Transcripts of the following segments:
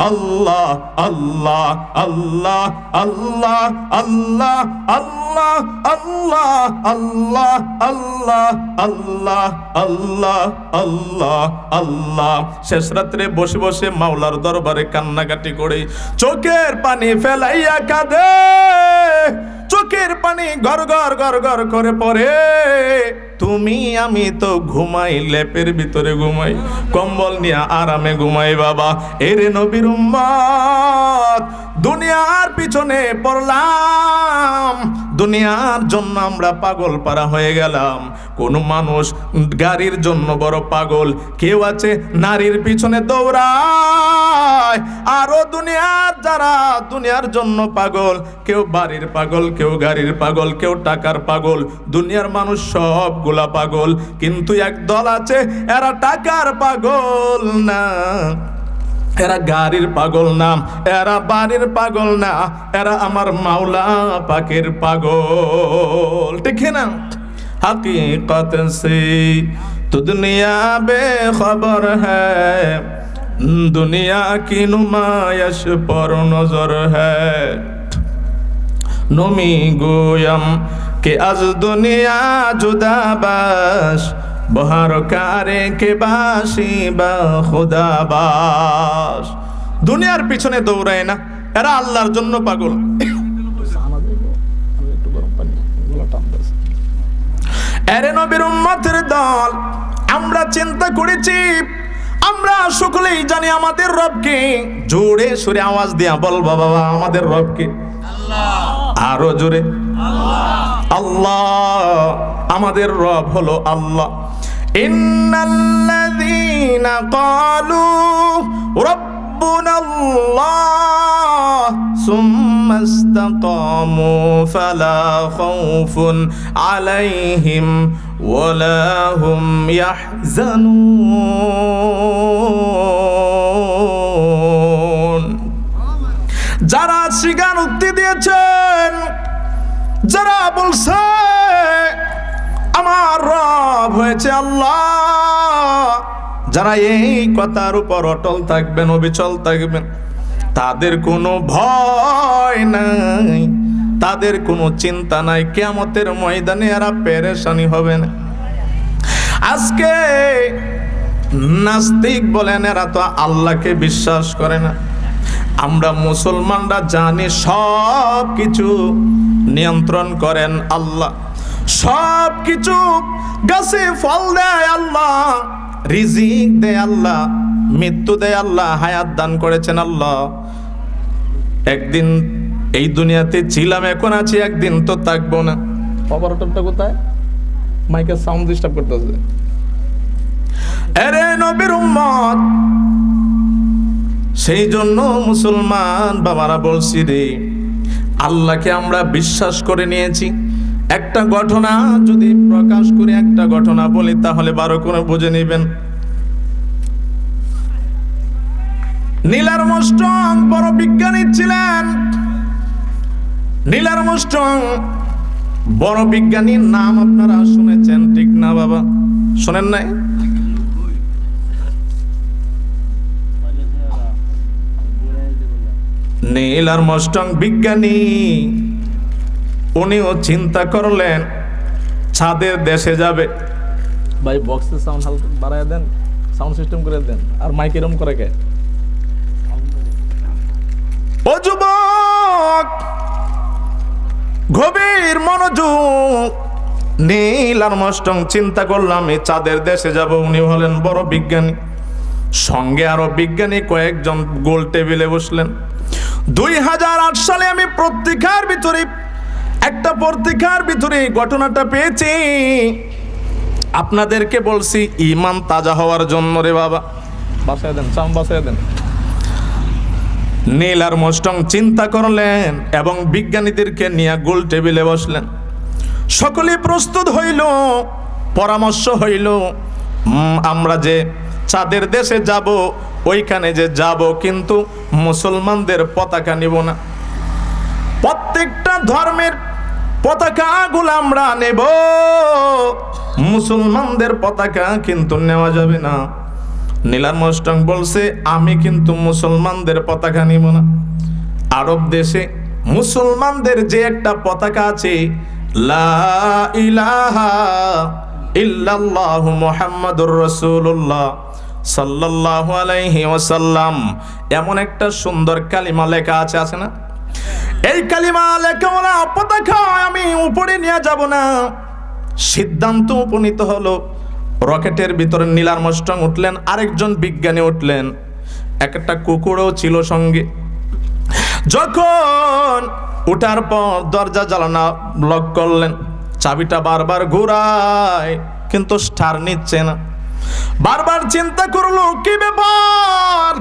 আল্লাহ আল্লাহ আল্লাহ আল্লাহ আল্লাহ আল্লাহ আল্লাহ আল্লাহ আল্লাহ আল্লাহ আল্লাহ আল্লাহ আল্লাহ। শেষ রাত্রে বসে বসে মাওলার দরবারে কান্নাকাটি করে চোখের পানি ফেলাইয়া কাঁদে, চোখের পানি গড় গড় গড় গড় করে পড়ে। তুমি আমি তো ঘুমাই, লেপের ভিতরে ঘুমাই, কম্বল নিয়ে আরামে ঘুমাই বাবা। এরে নবীর উম্মত, দুনিয়ার পিছনে পড়লাম, দুনিয়ার জন্য আমরা পাগল পারা হয়ে গেলাম। কোন মানুষ গাড়ির জন্য বড় পাগল, কেউ আছে নারীর পিছনে দৌড়ায়, আরো দুনিয়ার যারা দুনিয়ার জন্য পাগল, কেউ বাড়ির পাগল, কেউ গাড়ির পাগল, কেউ টাকার পাগল। দুনিয়ার মানুষ সবগুলা পাগল, কিন্তু এক দল আছে এরা টাকার পাগল না, এরা গাড়ির পাগল না, এরা বাড়ির পাগল না, এরা আমার মাওলা পাকের পাগল। ঠিক না? हकीकत से तो दुनिया बेखबर है, दुनिया की नुमाइश पर नजर है। नमी गोयम के आज दुनिया जुदा बाश, बहार कारे के बाशी बा खुदा बाश। দুনিয়ার পিছনে দৌড়ায় না, এরা আল্লাহর জন্য পাগল। এরে নবীর উম্মতের দল, আমরা চিন্তা করেছি, আমরা সকলেই জানি আমাদের রবকে। জোরে সুরে আওয়াজ দিয়া বল বাবা, আমাদের রবকে। আরো জোরে আল্লাহ। আমাদের রব হলো আল্লাহ। ইন্নাল্লাযীনা ক্বালু রব্বুনাল্লাহ সুম্মা ইসতাকামু ফালা খাউফুন আলাইহিম ওয়ালা হুম ইয়াহজানুন। যারা স্বীকারোক্তি দিয়েছেন, যারা বলছে আমার রব হয়েছে আল্লাহ, যারা এই কথার উপর অটল থাকবেন, অবিচল থাকবেন, তাদের কোনো ভয় নাই, তাদের কোনো চিন্তা নাই। কিয়ামতের ময়দানে এরা পেরেশানি হবে না। আজকে নাস্তিক বলেন, এরা তো আল্লাহকে বিশ্বাস করে না। আমরা মুসলমানরা জানি সব কিছু নিয়ন্ত্রণ করেন আল্লাহ, সব কিছু গাছে ফল দেয় আল্লাহ, রিজিক দেয় আল্লাহ, মৃত্যু দেয় আল্লাহ, হায়াত দান করেছেন আল্লাহ। একদিন এই দুনিয়াতে ছিলাম, এখন আছি, একদিন তো থাকবো না। অপারেটরটা কোথায়? মাইকের সাউন্ড ডিস্টার্ব করতেছে। আরে নবীর উম্মত, সেই জন্য মুসলমান বাবারা বলছি রে, আল্লাহকে আমরা বিশ্বাস করে নিয়েছি। একটা ঘটনা যদি প্রকাশ করে একটা ঘটনা বলি, তাহলে 12 করে বুঝে নেবেন। নীল আর্মস্ট্রং বড় বিজ্ঞানী ছিলেন। নীল আর্মস্ট্রং বড় বিজ্ঞানীর নাম আপনারা শুনেছেন, ঠিক না বাবা? শোনেন নাই? নীল আর্মস্ট্রং বিজ্ঞানী, উনিও চিন্তা করলেন চাঁদের দেশে যাবে। ভাই বক্সের সাউন্ড হালকা বাড়ায় দেন, সাউন্ড সিস্টেম করে দেন। আর মাইক এরকম করে কে? ও যুবক, গভীর মনোযোগ। নীল আর্মস্ট্রং চিন্তা করলাম এই চাঁদের দেশে যাব। উনি হলেন বড় বিজ্ঞানী, সঙ্গে আরো বিজ্ঞানী কয়েকজন গোল টেবিলে বসলেন। 2008 সালে আমি একটা পত্রিকার ভিতরে ঘটনাটা পেয়েছি, আপনাদেরকে বলছি ঈমান তাজা হওয়ার জন্য রে বাবা। বাসায় দেন, সাউন্ড বাসায় দেন। নীল আর্মস্ট্রং চিন্তা করলেন এবং বিজ্ঞানীদেরকে নিয়ে গোল টেবিলে বসলেন। সকলে প্রস্তুত হইল, পরামর্শ হইল, আমরা যে চাঁদের দেশে যাব, ওইখানে যে যাব, কিন্তু মুসলমানদের পতাকা নিব না। প্রত্যেকটা ধর্মের পতাকাগুলো আমরা নেব, মুসলমানদের পতাকা কিন্তু নেওয়া যাবে না। নীল আর্মস্ট্রং বলছে, আমি কিন্তু মুসলমানদের পতাকা নিব না। আরব দেশে মুসলমানদের যে একটা পতাকা আছে, লা ইলাহা ইল্লাল্লাহু মুহাম্মাদুর রাসূলুল্লাহ সাল্লাল্লাহু আলাইহি ওয়াসাল্লাম, এমন একটা সুন্দর কালিমা লেখা আছে না? এই কালিমা লেখাওয়ালা পতাকা আমি উপরে নিয়ে যাব না। সিদ্ধান্ত উপনীত হলো, রকেটের ভিতরে নীল আর্মস্ট্রং উঠলেন, আরেকজন বিজ্ঞানী উঠলেন, একটা কুকুরও ছিল সঙ্গে। যখন উঠার পর দরজা জ্বালানো লক করলেন, চাবিটা বারবার ঘোরায় কিন্তু স্টার নিচ্ছে না। বারবার চিন্তা করলো, কি ব্যাপার,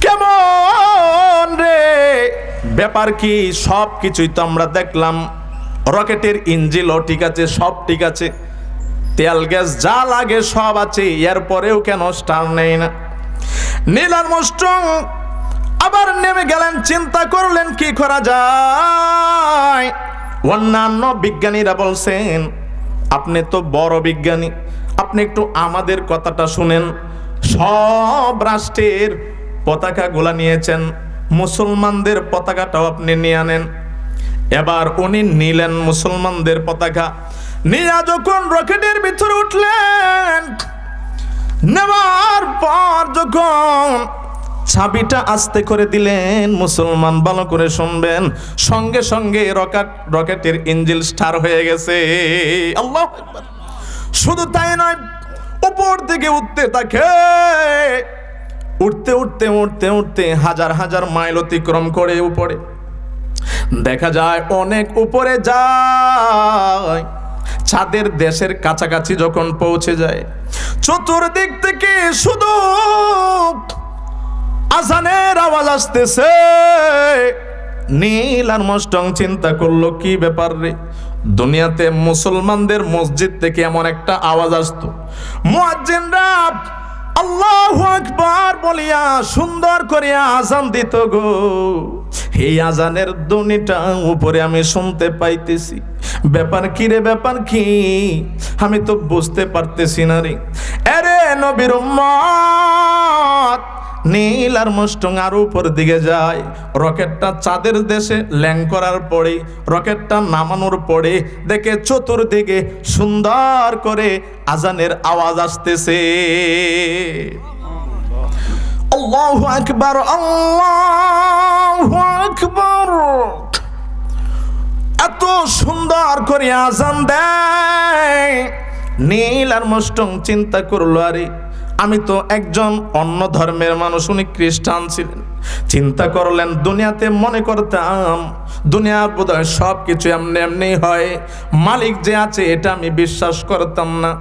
কেমন রে ব্যাপার কি? সব কিছুই তো আমরা দেখলাম, রকেটের ইঞ্জিনও ঠিক আছে, সব ঠিক আছে, তেল গ্যাস যা লাগে সব আছে, এরপরেও কেন স্টার নেই না? নীল আর্মস্ট্রং আবার নেমে গেলেন, চিন্তা করলেন কি করা যায়। অন্যান্য বিজ্ঞানীরা বলছেন, আপনি তো বড় বিজ্ঞানী, আপনি একটু আমাদের কথাটা শুনেন। সব রাষ্ট্রের পতাকাগুলা নিয়েছেন, মুসলমানদের পতাকাটাও আপনি নিয়ে আনেন। এবার উনি নিলেন মুসলমানদের পতাকা, নিয়ে যখন রকেটের ভিতরে উঠলেন, নেওয়ার পর যখন চাবিটা আস্তে করে দিলেন, মুসলমান ভালো করে শুনবেন, সঙ্গে সঙ্গে রকেটের ইঞ্জিন স্টার হয়ে গেছে। আল্লাহু আকবার। শুধু তাই নয়, উপর থেকে উঠতে থাকে, উঠতে উঠতে উঠতে উঠতে হাজার হাজার মাইল অতিক্রম করে উপরে দেখা যায় অনেক উপরে যায়। চাঁদের দেশের কাছাকাছি যখন পৌঁছে যায়, চতুর্দিক থেকে শুধু আজানের আওয়াজ আসতেছে। নীল আর্মস্ট্রং চিন্তা করলো, কি ব্যাপার রে, দুনিয়াতে মুসলমানদের মসজিদ থেকে এমন একটা আওয়াজ আসতো, মুয়াজ্জিনরা আল্লাহু আকবার বলিয়া সুন্দর করে আজান দিত গো, এই আজানের ধ্বনিটা উপরে আমি শুনতে পাইতেছি। ব্যাপার কি রে, ব্যাপার কি, আমি তো বুঝতে পারতেছি না রে। আরে নবীর উম্মত, নীল আর্মস্ট্রং আরো উপর দিকে যায়। রকেটটা চাঁদের দেশে ল্যান্ড করার পরে, রকেটটা নামানোর পরে দেখে চতুর্দিকে সুন্দর করে আজানের আওয়াজ আসতেছে। আল্লাহু আকবার, আল্লাহু আকবার। এত সুন্দর করে আজান দেয়। নীল আর্মস্ট্রং চিন্তা করলো, আরে আমি তো একজন অন্য ধর্মের মানুষ, উনি খ্রিস্টান ছিলেন। চিন্তা করলেন, দুনিয়াতে মনে করতাম দুনিয়ার বোধহয় সব কিছু এমনি এমনি হয়, মালিক যে আছে এটা আমি বিশ্বাস করতাম না।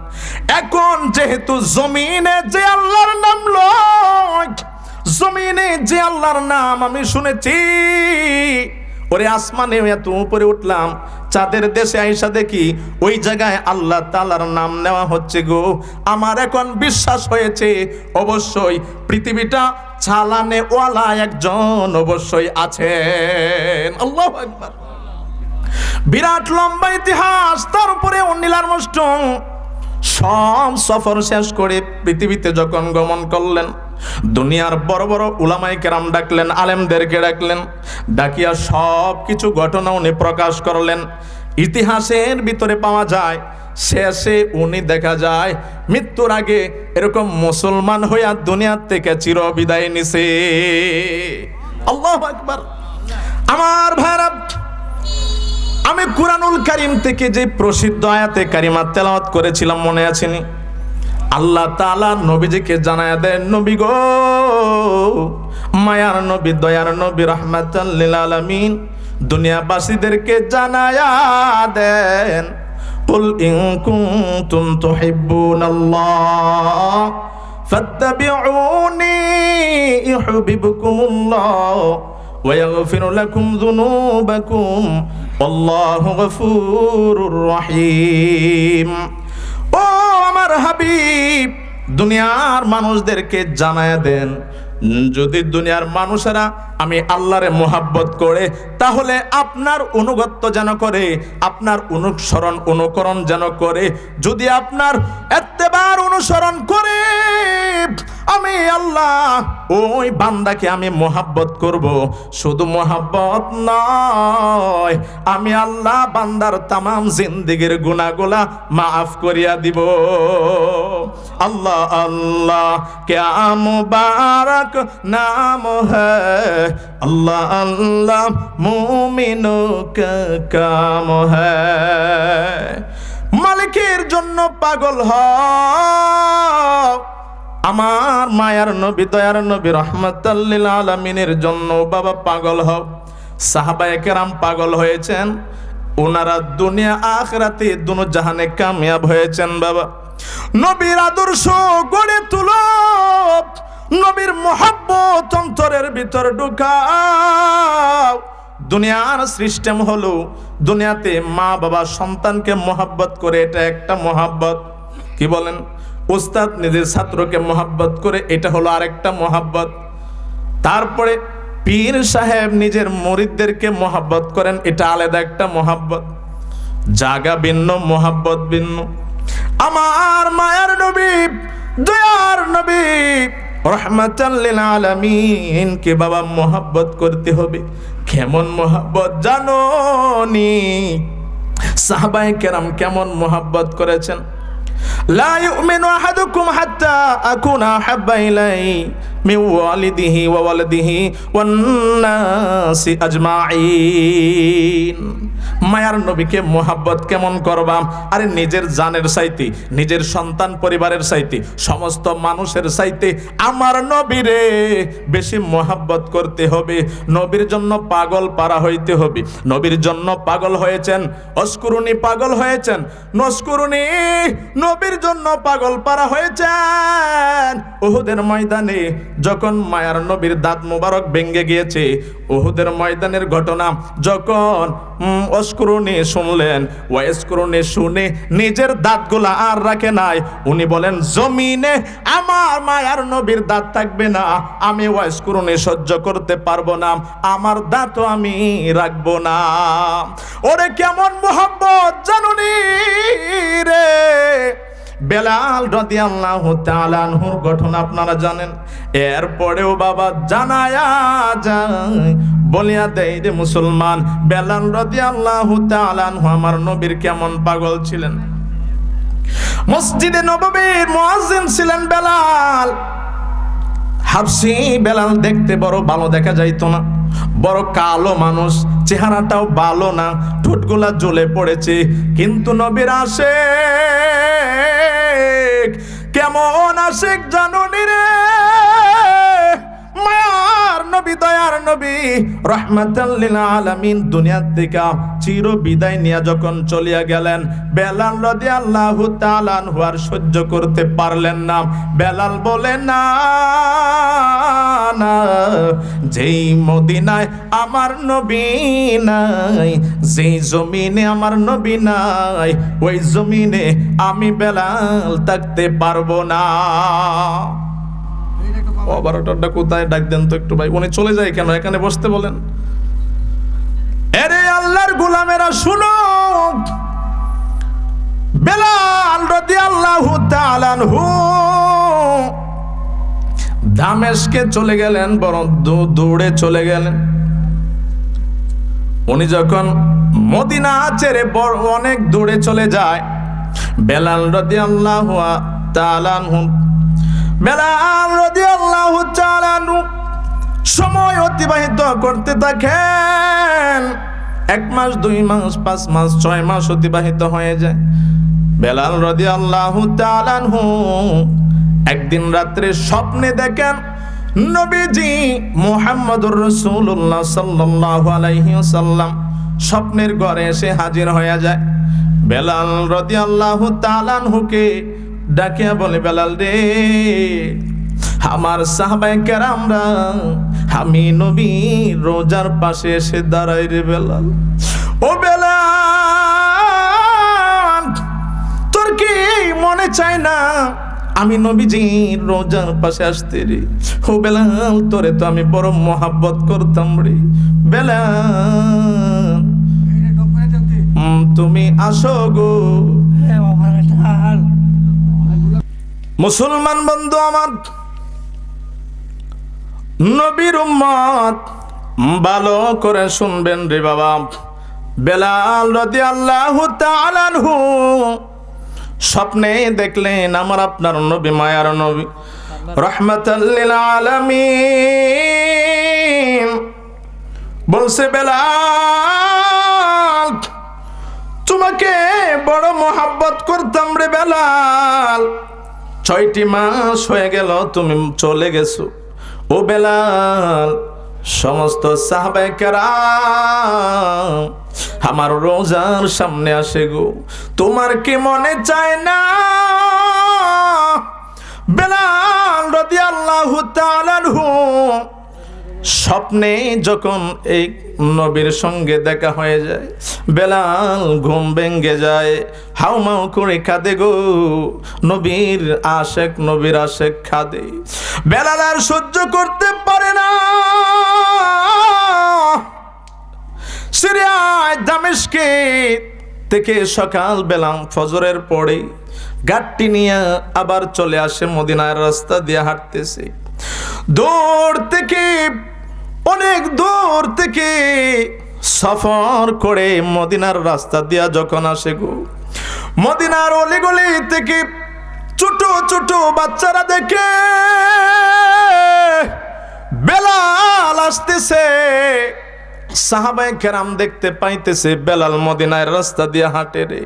এখন যেহেতু জমিনে যে আল্লাহর নাম লয়, জমিনে যে আল্লাহর নাম আমি শুনেছি, ওরে আসমানে এত উপরে উঠলাম, চাঁদের দেশে আইসা দেখি ওই জায়গায় আল্লাহ তাআলার নাম নেওয়া হচ্ছে গো। আমার এখন বিশ্বাস হয়েছে অবশ্যই পৃথিবীটা চালানে ওয়ালা একজন অবশ্যই আছেন। আল্লাহু আকবার। বিরাট লম্বা ইতিহাস। তার উপরে নীল আর্মস্ট্রং সব সফর শেষ করে পৃথিবীতে যখন গমন করলেন, দুনিয়ার বড় বড় উলামায়ে কেরাম ডাকলেন, আলেমদেরকে ডাকলেন, ডাকিয়া সব কিছু ঘটনা উনি প্রকাশ করলেন। ইতিহাসের ভিতরে পাওয়া যায়, শেষে উনি দেখা যায় মৃত্যুর আগে এরকম মুসলমান হইয়া দুনিয়ার থেকে চিরবিদায় নিছে। আল্লাহু আকবার। আমার ভাইরা, আমি কুরআনুল কারীম থেকে যে প্রসিদ্ধ আয়াতে কারিমা তেলাওয়াত করেছিলাম মনে আছেনি? আল্লাহ তাআলা নবীজিকে জানায়া দেন, নবী গো, মায়ার নবী, দয়ার নবী, রাহমাতাল লিল আলামিন, দুনিয়াবাসীদেরকে জানায়া দেন, কুল ইন কুনতুম তুহিব্বুনাল্লাহ ফাত্তাবিউনি ইউহিব্বুকুমুল্লাহ ওয়া ইয়াগফির লাকুম যুনুবাকুম আল্লাহু গফুরুর রহিম। ও আমার হাবিব, দুনিয়ার মানুষদেরকে জানায়া দেন, যদি দুনিয়ার মানুষেরা আমি আল্লাহরে মোহাব্বত করে, তাহলে আপনার অনুগত্য যেন করে, আপনার অনুসরণ অনুকরণ যেন করে। যদি আপনার এত্তেবার অনুসরণ করে, আমি আল্লাহ ওই বান্দাকে আমি মোহাব্বত করব। শুধু মোহাব্বত নয়, আমি আল্লাহ বান্দার তামাম জিন্দেগির গুনাহগুলা মাফ করিয়া দিব। আল্লাহ আল্লাহ ক্যা মুবারক নাম হ্যায়, আল্লাহ আল্লাহ মুমিনों का काम है। মালিকের জন্য পাগল হও, আমার মায়ার নবী দয়ার নবী রাহমাতাল লিল আলামিনের জন্য বাবা পাগল হও। সাহাবায়ে কেরাম পাগল হয়েছেন, ওনারা দুনিয়া আখিরাতে দুনো জাহানে কামিয়াব হয়েছেন। বাবা নবীর আদর্শ গড়ে তুলো, নবীর মোহাব্বত অন্তরের ভিতর ঢুকাও। দুনিয়ার সিস্টেম হলো দুনিয়াতে মা বাবা সন্তানকে মোহাব্বত করে, এটা একটা মোহাব্বত। কি বলেন? উস্তাদ নিজের ছাত্রকে মোহাব্বত করে, এটা হলো আরেকটা মোহাব্বত। তারপরে পীর সাহেব নিজের মুরিদদেরকে মোহাব্বত করেন, এটা আলাদা একটা মোহাব্বত। জায়গা ভিন্ন, মোহাব্বত ভিন্ন। আমার মায়ার নবী দয়ার নবী রাহমাতাল লিল আলামিন কে বাবা মোহাব্বত করতে হবে। কেমন মোহাব্বত জানো নি? সাহাবায়ে কেরাম কেমন মোহাব্বত করেছেন? লা ইউমিনু আহাদুকুম হাত্তা আকুনা আহাব্বা ইলাইহি মিন ওয়ালিদিহি ওয়া ওয়ালাদিহি ওয়ান নাসি আজমাইন। মায়ার নবীকে মোহাব্বত কেমন করবা? আরে নিজের জানের চাইতে, নিজের সন্তান পরিবারের চাইতে, সমস্ত মানুষের চাইতে আমার নবীরে বেশি মোহাব্বত করতে হবে। নবীর জন্য পাগল পারা হইতে হবে। নবীর জন্য পাগল হয়েছেন, অস্কুরুনি পাগল হয়েছেন, নস্কুরুনি নবীর জন্য পাগল পারা হয়েছেন। উহুদের ময়দানে যখন মায়ার নবীর দাঁত মুবারক ভেঙে গিয়েছে, উহুদের ময়দানের ঘটনা যখন অস্কুরুনি শুনলেন, ওয়াইস্কুরুনি শুনে নিজের দাঁতগুলা আর রাখে নাই। উনি বলেন, জমিনে আমার মায়ার নবীর দাঁত থাকবে না, আমি ওয়াইস্কুরুনি সহ্য করতে পারবো না, আমার দাঁতও আমি রাখবো না। ওরে কেমন মোহাব্বত জানুনি রে। বেলাল রাদিয়াল্লাহু তাআলা আনহুর ঘটনা আপনারা জানেন। এরপরেও বাবা জানায়া যায়, বলিয়া দেয় রে মুসলমান, বেলাল রাদিয়াল্লাহু তাআলা আনহু আমার নবীর কেমন পাগল ছিলেন। মসজিদে নববীর মুয়াজ্জিন ছিলেন বেলাল। হাবশী বেলাল দেখতে বড় ভালো দেখা যাইতো না, বড় কালো মানুষ, চেহারাটাও ভালো না, ঠোঁটগুলা জ্বলে পড়েছে। কিন্তু নবীর আশিক, কেমন আশিক জানুনি রে। মায়ার নবী দয়ার নবী রাহমাতাল লিল আলামিন দুনিয়া থেকে চির বিদায় নিয়ে যখন চলিয়া গেলেন, বেলাল রাদিয়াল্লাহু তাআলা আনহু আর সহ্য করতে পারলেন না। বেলাল বলে, না না, যেই মদিনায় আমার নবী নাই, যেই জমিনে আমার নবী নাই, ওই জমিনে আমি বেলাল থাকতে পারবো না। অপারেটরটা কোথায়? ডাক দেন তো একটু ভাই। উনি চলে যায় কেন? এখানে বসতে বলেন। আরে আল্লাহর গোলামেরা শুনো, বেলাল রাদিয়াল্লাহু তাআলা আনহু দামেস্কে চলে গেলেন, বড় দৌড়ে চলে গেলেন। উনি যখন মদিনা ছেড়ে বড় অনেক দূরে চলে যায়, বেলাল রাদিয়াল্লাহু তাআলা আনহু বেলাল রাদিয়াল্লাহু তাআলা আনহু সময় অতিবাহিত করতে থাকেন। 1 মাস 2 মাস 5 মাস 6 মাস অতিবাহিত হয়ে যায়। বেলাল রাদিয়াল্লাহু তাআলা আনহু একদিন রাত্রে স্বপ্নে দেখেন নবীজি মুহাম্মদুর রাসূলুল্লাহ সাল্লাল্লাহু আলাইহি ওয়াসাল্লাম স্বপ্নের ঘরে এসে হাজির হয়ে যায়। বেলাল রাদিয়াল্লাহু তাআলা আনহুকে ডাকিয়া বলে, বেলাল রে, আমার সাহাবায়ে কেরামরা আমি নবী রোজার পাশে এসে দাঁড়াই রে বেলাল। ও বেলাল, তোর কি মনে চায় না আমি নবীজির রোজার পাশে আসতে রে, ও বেলাল তোরে তো আমি বড় মোহাব্বত করতাম রে বেলাল, তুমি আসো গো। মুসলমান বন্ধু আমার, নবীর উম্মত ভালো করে শুনবেন রে বাবা। বেলাল রাদিয়াল্লাহু তাআলা আনহু স্বপ্নে দেখলেন আমার আপনার নবী, মায়ার নবী, রাহমাতাল লিল আলামিন বলছে, বেলাল তোমাকে বড় মোহাব্বত করতাম রে বেলাল, 6টি মাস হয়ে গেল তুমি চলে গেছো। ও বেলাল, সমস্ত সাহাবায়ে কেরাম আমার রোজার সামনে আসে গো, তোমার কি মনে চায় না? বেলাল রাদিয়াল্লাহু তাআলা আনহু স্বপ্নে যখন এই নবীর সঙ্গে দেখা হয়ে যায়, বেলাল ঘুম ভেঙে যায়, হাউমাউ করে কাঁদে গো। নবীর আশেক, নবীর আশেক কাঁদে। বেলাল আর সহ্য করতে পারে না। সিরিয়ায় দামেস্কে থেকে সকাল বেলা ফজরের পরে গাড়ি নিয়ে আবার চলে আসে, মদিনার রাস্তা দিয়ে হাঁটতেছে। দূর থেকে, অনেক দূর থেকে সফর করে মদিনার রাস্তা দিয়া যখন আসে গো, মদিনার অলিগলি থেকে ছোট ছোট বাচ্চারা দেখে বেলাল আসতেছে। সাহাবায়ে কেরাম দেখতে পাইতেছে বেলাল মদিনার রাস্তা দিয়ে হাঁটে রে।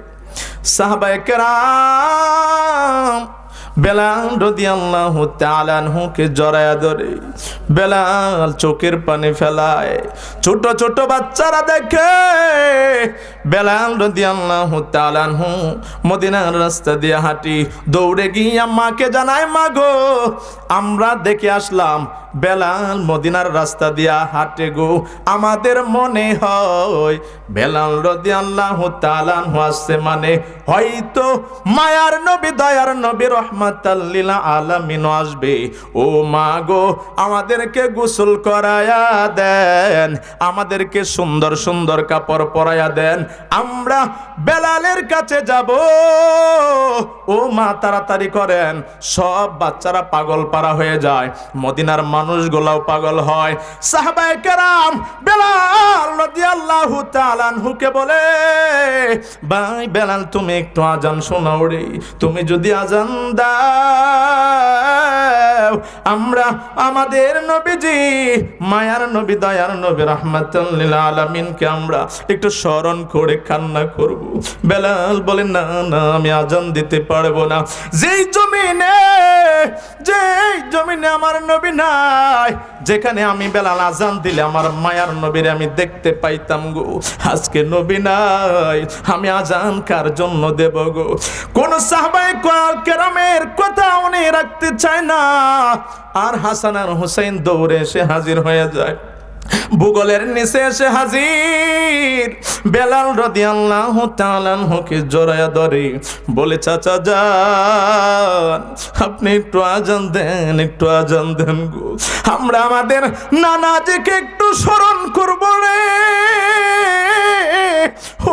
সাহাবায়ে কেরাম বেলাল রাদিয়াল্লাহু তাআলা আনহুকে জড়ায়া ধরে, বেলাল চোখের পানি ফেলায়। ছোট ছোট বাচ্চারা দেখে বেলাল রাদিয়াল্লাহু তাআলা আনহু মদিনার রাস্তা দিয়ে হাঁটি, দৌড়ে গিয়ে মাকে জানায়, মা গো আমরা দেখে আসলাম বেলাল মদিনার রাস্তা দিয়া হাঁটে গো, আমাদের মনে হয় বেলাল রাদিয়াল্লাহু তাআলা আনহু আসছে, মানে হয়তো মায়ার নবী, দয়ার নবী, রাহমাতাল লিল আলামিন আসবে। ও মা গো আমাদেরকে গোসল করায়া দেন, আমাদেরকে সুন্দর সুন্দর কাপড় পরায়া দেন, আমরা বেলালের কাছে যাব। ও মা তাড়াতাড়ি করেন। সব বাচ্চারা পাগল পারা হয়ে যায়, মদিনার মানুষগুলাও পাগল হয়। সাহাবায়ে কেরাম বেলাল রাদিয়াল্লাহু তাআলা আনহুকে বলে, ভাই বেলাল তুমি একটু আজান শোনাও রে, তুমি যদি আজান দাও আমরা আমাদের নবীজি, মায়ার নবী, দয়ার নবী, রাহমাতাল লিল আলামিনকে আমরা একটু স্মরণ করে কান্না করব। বেলাল বলে, না না আমি আজান দিতে পারবো না। যেই জমিনে আমার নবী নাই, যেখানে আমি বেলাল আজান দিলে আমার মায়ার নবীরে আমি দেখতে পাইতাম গো, আজকে নবী নাই, আমি আজান কার জন্য দেব গো? কোন সাহাবায়ে কেরামের কথা উনি রাখতে চায় না। আর হাসান আর হুসাইন দৌড়ে এসে হাজির হয়ে যায়, ভূগোলের নিচে এসে হাজির। বেলাল রাদিয়াল্লাহু তাআলা আনহুকে জড়ায়া ধরে বলে, চাচা যান আপনি একটু আজান দেন, একটু আজান দেন গো, আমরা আমাদের নানাজিকে একটু স্মরণ করব রে।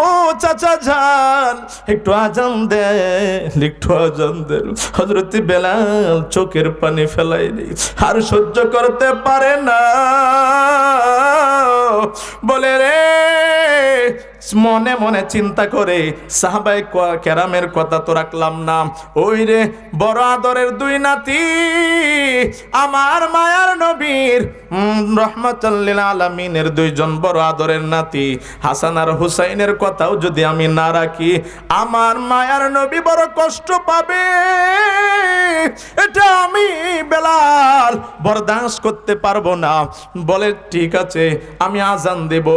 ও চাচা যান একটু আজান দেন, একটু আজান দেন। হযরত বেলাল চোখের পানি ফেলাই দেয়, আর সহ্য করতে পারে না, বলে রে, মনে মনে চিন্তা করে সাহাবায়ে কেরামের কথা তো রাখলাম না, ওই রে বড় আদরের দুই নাতি আমার মায়ার নবীর রাহমাতাল লিল আলামিনের দুইজন বড় আদরের নাতি হাসান আর হুসাইনের কথাও যদি আমি না রাখি, আমার মায়ার নবী বড় কষ্ট পাবে। এটা আমি বেলাল বরদাস্ত করতে পারবো না। বলে ঠিক আছে আমি আজান দেব।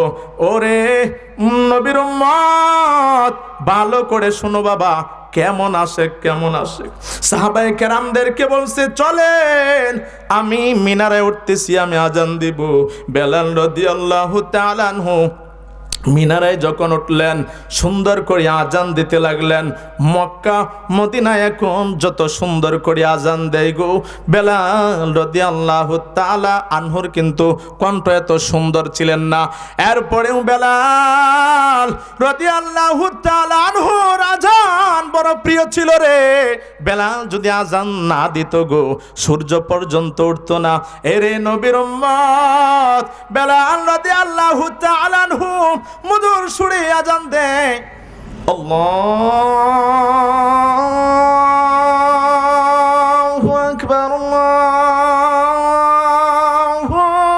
ওরে নবীর উম্মত ভালো করে শোনো বাবা, কেমন আসে কেমন আসে। সাহাবায়ে কেরামদেরকে বলছে, চলেন আমি মিনারে উঠতেছি, আমি আজান দিব। বেলাল রাদিয়াল্লাহু তাআলা আনহু মিনারায় যখন উঠলেন সুন্দর করে আজান দিতে লাগলেন। মক্কা মদিনায় এখন যত সুন্দর করে আজান দেয় গো, বেলাল রাদিয়াল্লাহু তাআলা আনহুর কিন্তু কণ্ঠ এত সুন্দর ছিলেন না। এরপরেও বেলাল রাদিয়াল্লাহু তাআলা আনহুর আজান বড় প্রিয় ছিল রে। বেলাল যদি আজান না দিত গো, সূর্য পর্যন্ত উঠতো না। এরে নবীর উম্মত, বেলাল রাদিয়াল্লাহু তাআলা আনহু মধুর সুরে আজান দেয়, আল্লাহু আকবার, আল্লাহু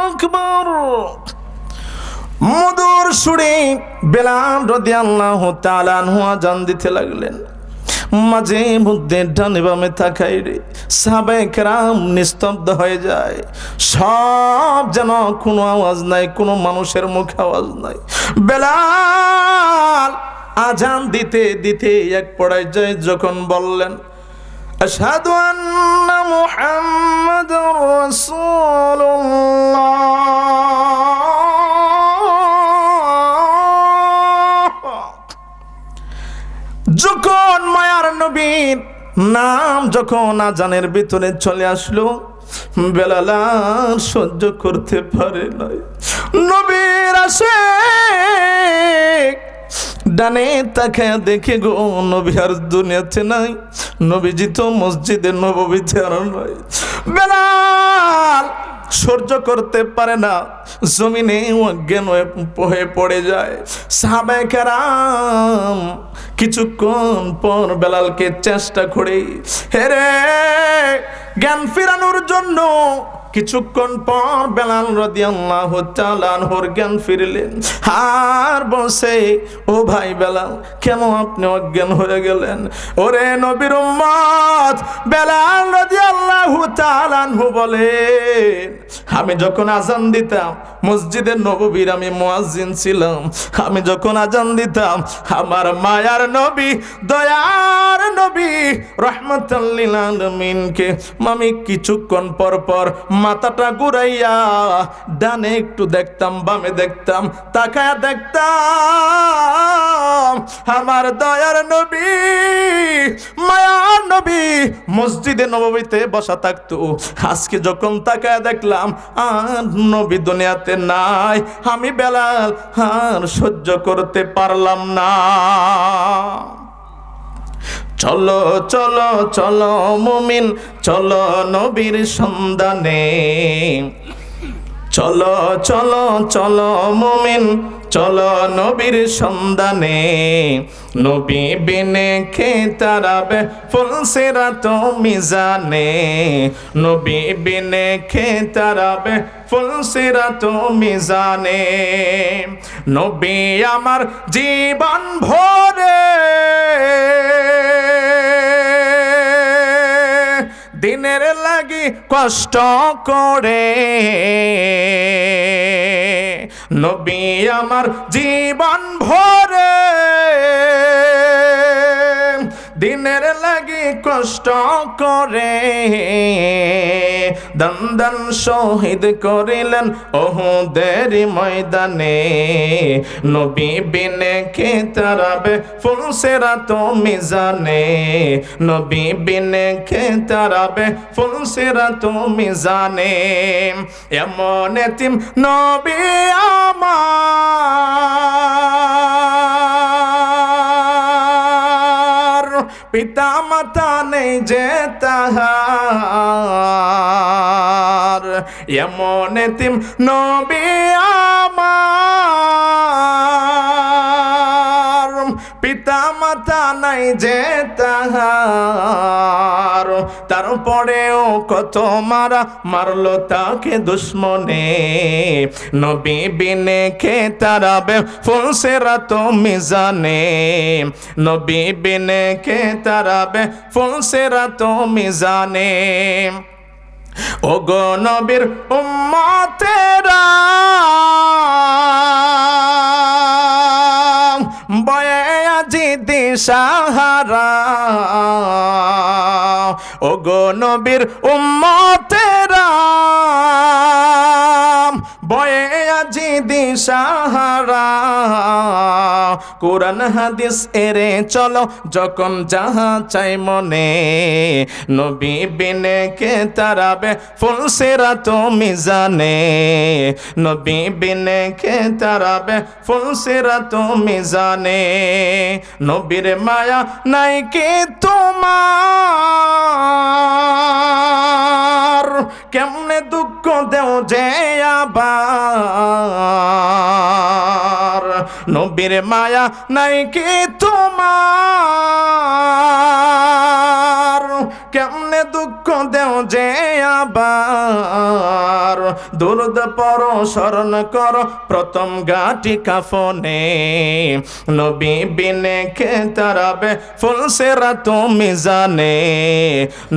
আকবার। মধুর সুরে বেলাল রাদিয়াল্লাহু তাআলা আনহু আজান দিতে লাগলেন। মাঝে মধ্যে ডানে বামে তাকাই রে, সাহাবায়ে কেরাম নিস্তব্ধ হয়ে যায়। সব যেন কোনো আওয়াজ নাই, কোনো মানুষের মুখে আওয়াজ নাই। বেলাল আজান দিতে দিতে এক পর্যায়ে যখন বললেন, আশহাদু আন্না মুহাম্মাদুর রাসূলুল্লাহ, যখন মায়ার নবীর নাম যখন আজানের ভিতরে চলে আসলো, বেলাল আর সহ্য করতে পারে নাই। নবীর আসে ডানে তাকায় দেখে গো, নবী আর দুনিয়াতে নাই, নবীজি তো মসজিদে নববীতে আর নাই। বেলাল সহ্য করতে পারে না, জমিনে অজ্ঞান হয়ে পড়ে যায়। সাহাবায়ে কেরাম কিছুক্ষণ পর বেলালকে চেষ্টা করে হেরে জ্ঞান ফেরানোর জন্য কিছুক্ষণ পর বেলাল রাদিয়াল্লাহু তাআলা আনহুর জ্ঞান ফিরলেন। আর বসে, ও ভাই বেলাল, কেন আপনি অজ্ঞান হয়ে গেলেন? ওরে নবীর উম্মত, বেলাল রাদিয়াল্লাহু তাআলা আনহু বলেন, আমি যখন আজান দিতাম, মসজিদে নববীর আমি মুয়াজ্জিন ছিলাম। আমি যখন আজান দিতাম, আমার মায়ার নবী, দয়ার নবী, রাহমাতাল লিল আলামিনকে আমি কিছুক্ষণ পর পর মাথাটা ঘুরাইয়া ডানে একটু দেখতাম, বামে দেখতাম, তাকায়া দেখতাম আমার দয়ার নবী, মায়ার নবী মসজিদে নববীতে বসা থাকতো। আজকে যখন তাকায়া দেখলাম আর নবী দুনিয়াতে নাই, আমি বেলাল আর সহ্য করতে পারলাম না। চলো চলো চলো মুমিন, চলো নবীর সন্ধানে, চলো চলো চলো মুমিন, চলো নবীর সন্ধানে। নবী বিনে কে তারাবে ফুলসিরাত মিজানে, নবী বিনে কে তারাবে ফুলসিরাত মিজানে। নবী আমার জীবন ভরে দিনের লাগি কষ্ট করে, নবী আমার জীবন ভরে দিনের লাগি কষ্ট করে, দন্দন শহীদ করিলেন ওহুদের ময়দানে। নবী বিনে কে তারাবে ফুলসিরাত মিজানে, নবী বিনে কে তারাবে ফুলসিরাত মিজানে। এমন এতিম নবী আমার, পিতা মাতা নেই যে তাহার, এমন এতিম নবী আমার, পিতা মাতা নাই যে তাহার। তারপরেও কত মারা মারলো তাকে দুশ্মনে, নবী বিনে কে তারাবে ফুলসিরাত মিজানে, নবী বিনে কে তারাবে ফুলসিরাত মিজানে। ওগো নবীর উম্মতেরা বয়ে আজি দিশাহারা, ওগো নবীর উম্মতেরা বয়ে আজি দিশাহারা, কোরআন হাদিস এরে চলো যখন যাহা চাই মনে, নবী বিনে কে তারাবে ফুল সিরাত মিজানে, নবী বিনে কে তারাবে ফুল সিরাত মিজানে। নবীর মায়া নাই কি তোমার, কেমনে দুঃখ দেও যে আবার, নবীর মায়া নাই কি তোমার, কেমনে দুঃখ দেও যে আবার। দুরুদ পড়ো স্মরণ করো প্রথম গাটি কাফনে, নবী বিনে কে তারাবে ফুল সিরাত মিজানে,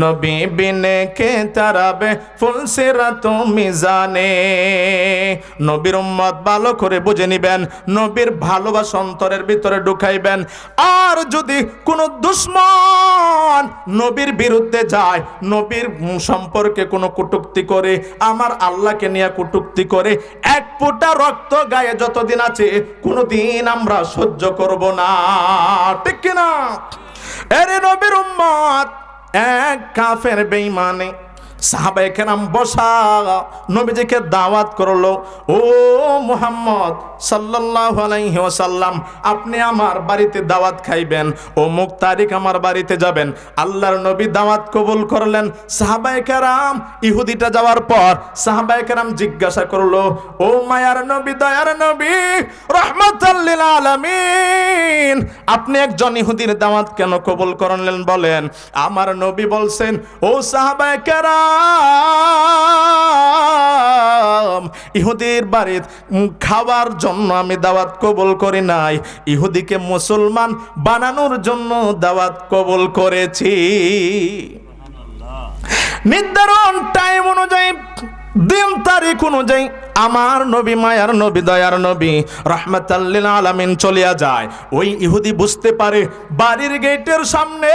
নবী বিনে কে তারাবে ফুল সিরাত মিজানে। নবীর উম্মত ভালো করে বুঝে নিবেন, নবীর ভালোবাসা অন্তরের ভিতরে ঢুকাইবেন। আর যদি কোনো দুশমন নবীর বিরুদ্ধে যায়, নবীর সম্পর্কে কোনো কটূক্তি করে, আমার আল্লাহকে নিয়ে কটূক্তি করে, এক ফোঁটা রক্ত গায়ে যতদিন আছে কোনোদিন আমরা সহ্য করব না, ঠিক কিনা? এরে নবীর উম্মত এক কাফের বেঈমানে সাহাবায়ে কেরাম বসা নবীজিকে দাওয়াত করলো, ও মুহাম্মদ সাল্লাল্লাহু আলাইহি ওয়াসাল্লাম, আপনি আমার বাড়িতে দাওয়াত খাইবেন, অমুক তারিখ আমার বাড়িতে যাবেন। আল্লাহর নবী দাওয়াত কবুল করলেন। সাহাবায়ে কেরাম ইহুদিটা যাওয়ার পর সাহাবায়ে কেরাম জিজ্ঞাসা করলো, ও মায়ার নবী, দয়ার নবী, রাহমাতাল লিল আলামিন, আপনি একজন ইহুদির দাওয়াত কেন কবুল করলেন বলেন? আমার নবী বলছেন, ও সাহাবায়ে কেরাম, ইহুদির বাড়িতে খাওয়ার জন্য আমি দাওয়াত কবুল করি নাই, ইহুদিকে মুসলমান বানানোর জন্য দাওয়াত কবুল করেছি। নির্ধারণ টাইম অনুযায়ী, দিন তারিখ অনুযায়ী আমার নবী, মায়ার নবী, দয়ার নবী, রাহমাতাল লিল আলামিন চলিয়া যায়। ওই ইহুদি বুঝতে পারে বাড়ির গেটের সামনে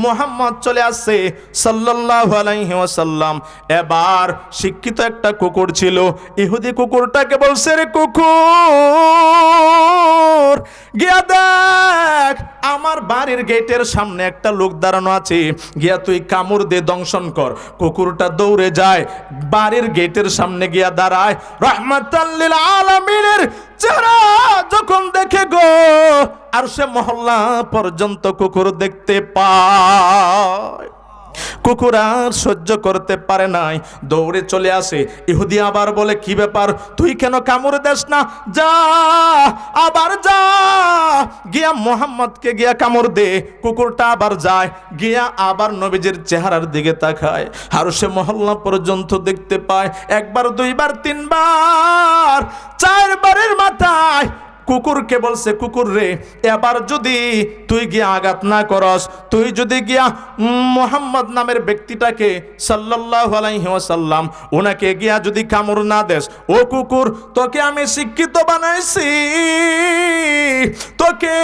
মুহাম্মদ চলে আসছে সাল্লাল্লাহু আলাইহি ওয়াসাল্লাম। এবার শিক্ষিত একটা কুকুর ছিল, ইহুদি কুকুরটাকে বলছে, রে কুকুর, গিয়া দেখ আমার বাড়ির গেটের সামনে একটা লোক দাঁড়ানো আছে, গিয়া তুই কামড় দিয়ে দংশন কর। কুকুরটা দৌড়ে যায়, বাড়ির গেটের সামনে গিয়া দাঁড়ায়। রাহমাতাল লিল আলামিনের চেহারা যখন দেখে গো, আর সে মহল্লা পর্যন্ত কুকুর দেখতে পায়। কুকুর আর সহ্য করতে পারে নাই, দৌড়ে চলে আসে। ইহুদি আবার বলে, কি ব্যাপার, তুই কেন কামড় দেস না? যা, আবার যা, গিয়া মুহাম্মদকে গিয়া কামড় দে। কুকুরটা আবার যায়, গিয়া আবার নবীজির চেহারার দিকে তাকায়, আর সে মহল্লা পর্যন্ত দেখতে পায়। একবার, দুইবার, তিনবার, চারবারের মাথায় কুকুরকে বলছে, কুকুর রে, এবার যদি তুই গিয়া আঘাত না করস, তুই যদি গিয়া মুহাম্মদ নামের ব্যক্তিটাকে সাল্লাল্লাহু আলাইহি ওয়াসাল্লাম ওনাকে গিয়া যদি কামড় না দেস, ও কুকুর, তোকে আমি শিক্ষিত বানাইছি, তোকে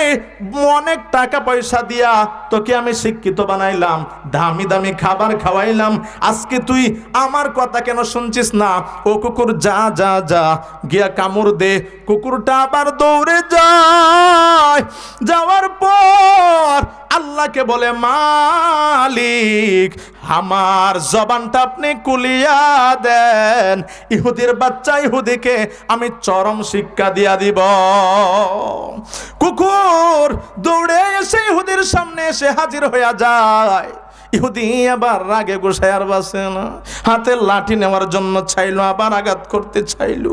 অনেক টাকা পয়সা দিয়া তোকে আমি শিক্ষিত বানাইলাম, দামি দামি খাবার খাওয়াইলাম, আজকে তুই আমার কথা কেন শুনছিস না? ও কুকুর, যা যা যা, গিয়া কামড় দে। কুকুরটা আবার দৌড়ে যায়। যাওয়ার পর আল্লাহকে বলে, মালিক, আমার জবানটা আপনি কুলিয়া দেন, ইহুদির বাচ্চা ইহুদিকে আমি চরম শিক্ষা দিয়া দিব। কুকুর দৌড়ে এসে ইহুদির সামনে এসে হাজির হইয়া যায়। ইহুদি আবার রাগে গোসায় আর বাসে না, হাতে লাঠি নেওয়ার জন্য চাইলো, আবার আঘাত করতে চাইলো।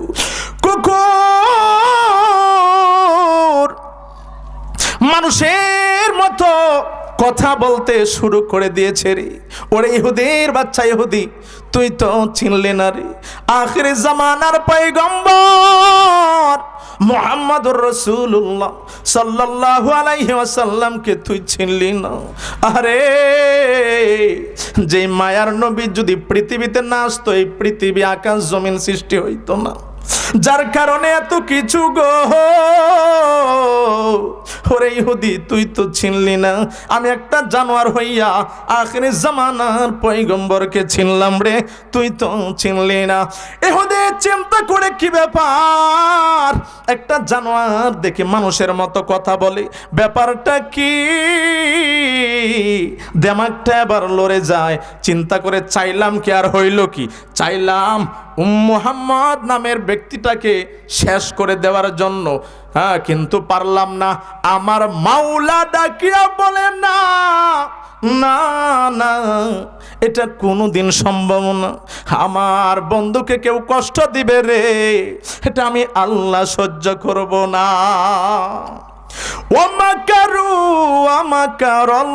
কুকুর মানুষের মতো কথা বলতে শুরু করে দিয়েছে রে। ওরে ইহুদির বাচ্চা ইহুদি, তুই তো চিনলি না রে, আখিরি জামানার পয়গম্বর মুহাম্মদুর রাসূলুল্লাহ সাল্লাল্লাহু আলাইহি ওয়াসাল্লামকে তুই চিনলি না? আরে, যে মায়ার নবী যদি পৃথিবীতে না আসতো, এই পৃথিবী আকাশ জমিন সৃষ্টি হইতো না। যার কারণে এত কিছু গো। ওরে ইহুদি, তুই তো চিনলি না আমি একটা জানোয়ার হইয়া আখির জামানার পয়গম্বরকে চিনলাম রে, তুই তো চিনলি না। ইহুদি চিন্তা করে কি ব্যাপার, একটা জানোয়ার দেখে মানুষের মতো কথা বলে, ব্যাপারটা কি? দেমাগটা এবার লড়ে যায়, চিন্তা করে চাইলাম কি আর হইল কি, চাইলাম মুহাম্মদ নামের ব্যক্তিটাকে শেষ করে দেওয়ার জন্য, হ্যাঁ, কিন্তু পারলাম না। আমার মাওলা ডাকিয়া বলে না না না, এটা কোনোদিন সম্ভব না। আমার বন্ধুকে কেউ কষ্ট দিবে রে, এটা আমি আল্লাহ সহ্য করব না। ওয়ামাকারু ওয়ামাকারাল্লাহ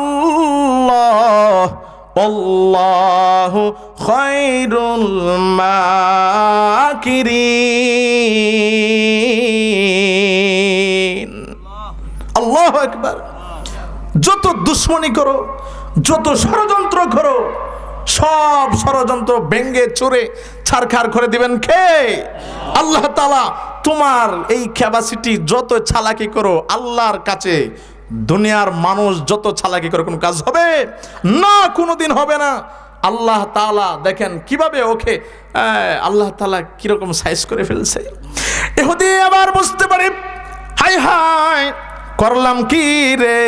আল্লাহু খায়রুল মাকিরিন। আল্লাহু আকবার। যত দুশ্মনী করো, যত ষড়যন্ত্র করো, সব ষড়যন্ত্র ভেঙ্গে চুরে ছারখার করে দিবেন কে? আল্লাহ তাআলা। তোমার এই ক্যাপাসিটি যত চালাকি করো আল্লাহর কাছে, দুনিয়ার মানুষ যত চালাকি করে কোনো কাজ হবে না, কোনোদিন হবে না। আল্লাহ তাআলা দেখেন কিভাবে ওকে আল্লাহ তাআলা কিরকম সাইজ করে ফেলছে। ইহুদি আবার বুঝতে পারে, হাই হাই করলাম কি রে,